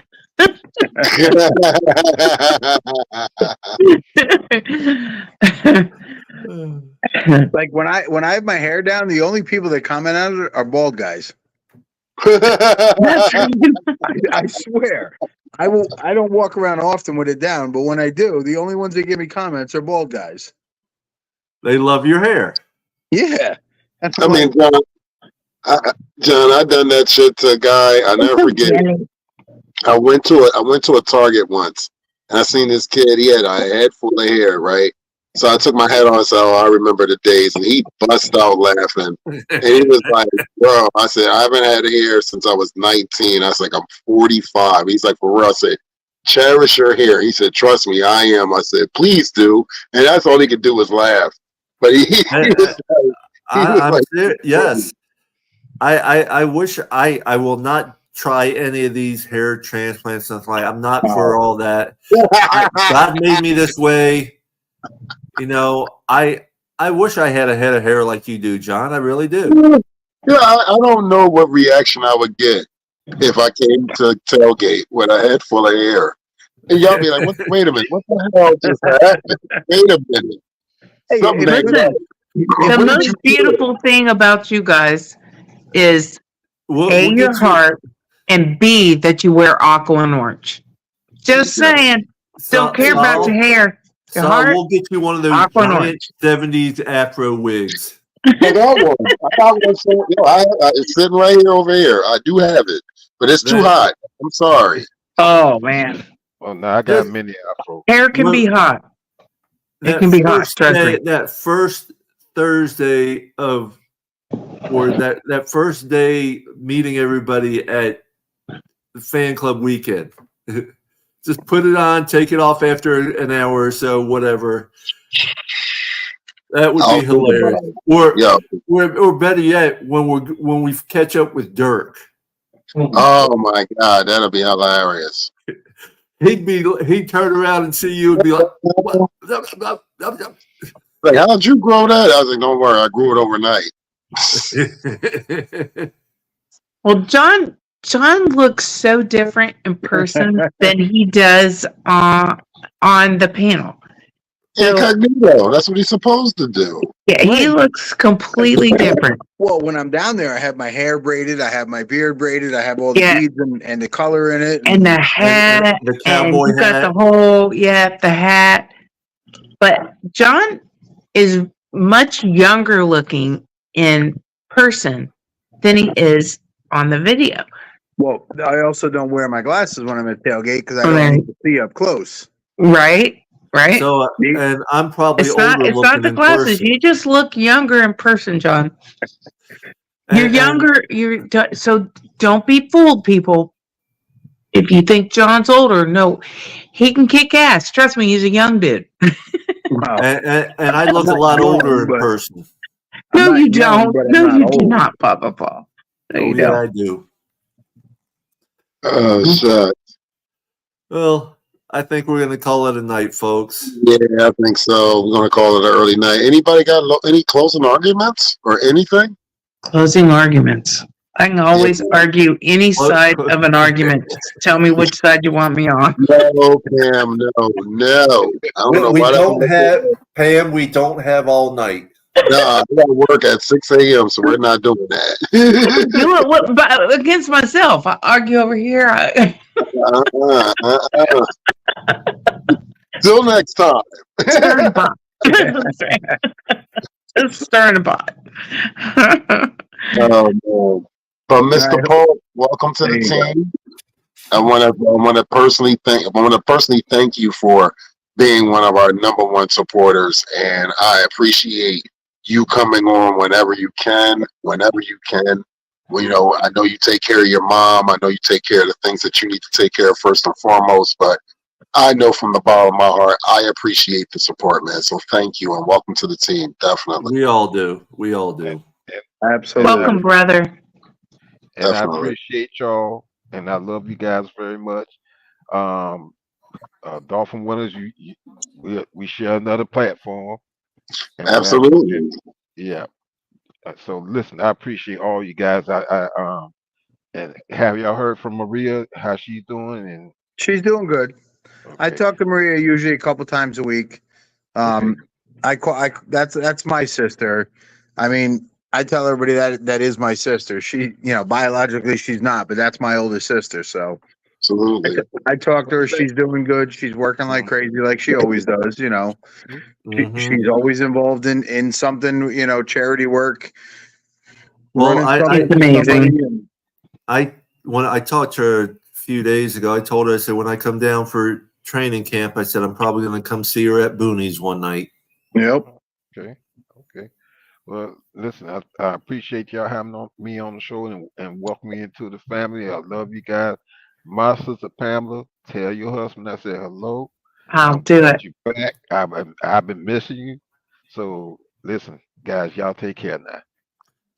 Like when I have my hair down, the only people that comment on it are bald guys. I swear. I don't walk around often with it down, but when I do, the only ones that give me comments are bald guys. They love your hair. Yeah. That's I mean, John, I done that shit to a guy. I never forget. I went to a Target once, and I seen this kid. He had a head full of hair, right? So I took my hat on and said, "Oh, I remember the days." And he bust out laughing, and he was like, "Bro," I said, "I haven't had hair since I was 19." I was like, "I'm 45." He's like, "For real?" I said, "Cherish your hair." He said, "Trust me, I am." I said, "Please do." And that's all he could do was laugh. But Yes. I wish I will not try any of these hair transplants and stuff like. I'm not for all that. God made me this way. You know, I wish I had a head of hair like you do, John. I really do. Yeah, I don't know what reaction I would get. if I came to tailgate with a head full of hair. And y'all be like, wait a minute, what the hell just happened? Wait a minute. Hey, Something ain't Listen, right. the What did most you do? beautiful thing about you guys is A, We'll your get you. heart, and B, that you wear aqua and orange. Just saying. Don't care about your hair. Your So heart, we'll get you one of those aqua and giant orange. 70s afro wigs. I got one. I got one. So, it's sitting right here over here. I do have it, but it's too That- hot. I'm sorry. Oh, man. Well, now I got Just- many afro. Hair can be hot. It can be hot, trust me. That first Thursday of, or that first day meeting everybody at the fan club weekend. Just put it on, take it off after an hour or so, whatever. That would I'll be think hilarious. about it. Or better yet, when we catch up with Dirk, Oh my God, that'll be hilarious. he'd turn around and see you and be like, what? Like, how'd you grow that? I was like, don't worry, I grew it overnight. Well, John looks so different in person than he does on the panel. So, Incognito. That's what he's supposed to do. yeah, he looks completely different. Well, when I'm down there, I have my hair braided, I have my beard braided, I have all the Yeah. beads and the color in it. And the hat, the and cowboy you got hat. the whole, the hat. But John is much younger looking in person than he is on the video. Well, I also don't wear my glasses when I'm at tailgate because I don't Right. need to see up close. Right? Right? So, and I'm probably it's not older it's looking not the in glasses. person. You just look younger in person, John. You're younger. So don't be fooled, people. If you think John's older, no, he can kick ass. Trust me, he's a young dude. Wow. And I look a I'm lot not young, older in but- person. I'm No, not you young, don't. but I'm No, not you do old. not, Papa Paul. No, Oh, you yeah, don't. I do. Oh, shit. Well, I think we're going to call it a night, folks. Yeah, I think so. We're going to call it an early night. Anybody got any closing arguments or anything? Closing arguments. I can always argue any side of an argument. Just tell me which side you want me on. No, Pam, no. I don't know We why don't have, Pam, we don't have all night. Nah, I got to work at 6 a.m., so we're not doing that. Do it but against myself. I argue over here. Till next time. Stir the pot. Stir the pot. Oh, man. But Mr. Paul, welcome to the team. I want to personally thank you for being one of our number one supporters, and I appreciate you coming on whenever you can. Well, I know you take care of your mom. I know you take care of the things that you need to take care of first and foremost, but I know from the bottom of my heart, I appreciate the support, man. So thank you and welcome to the team. Definitely. We all do. We all do. Absolutely. Welcome, brother. And Definitely. I appreciate y'all, and I love you guys very much. Dolphin winners, we share another platform. And Absolutely. Yeah. So listen, I appreciate all you guys. And have y'all heard from Maria how she's doing? And She's doing good. I okay. talk to Maria usually a couple times a week. That's my sister. I mean, I tell everybody that is my sister. She, biologically she's not, but that's my older sister. So Absolutely. I talk to her. She's doing good. She's working like crazy, like she always does. Mhm. She's always involved in something. Charity work. Well, running I something for amazing. somebody, and when I talked to her a few days ago, I told her, I said, when I come down for training camp, I said, I'm probably going to come see her at Booney's one night. Yep. Okay. Well, listen, I appreciate y'all having me on the show and welcome me into the family. I love you guys. My sister Pamela, tell your husband I said hello. I'll do glad it. you back. I've been missing you. So listen, guys, y'all take care now.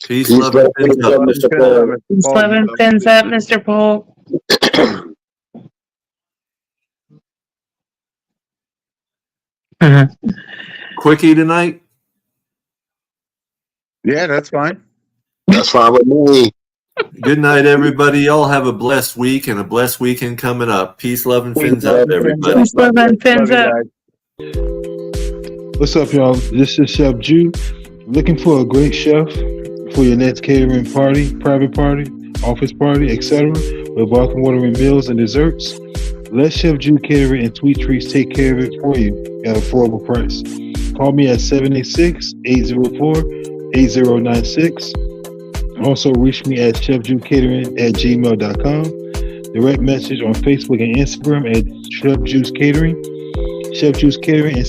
Peace, Peace, love, love, and peace, love, peace. Mr. Paul. Peace, love, and fins up, Mr. Paul. Quickie tonight. Yeah, that's fine. That's fine with me. Good night, everybody. Y'all have a blessed week and a blessed weekend coming up. Peace, love, and fins up, everybody. Peace, love, and fins up. What's up, y'all? This is Chef Jew. Looking for a great chef for your next catering party, private party, office party, etc. with barking watering meals and desserts? Let Chef Jew Catering and Sweet Treats take care of it for you at an affordable price. Call me at 786-804-8096. Also reach me at chefjewcatering@gmail.com. Direct message on Facebook and Instagram at Chef Juice Catering. Chef Juice Catering and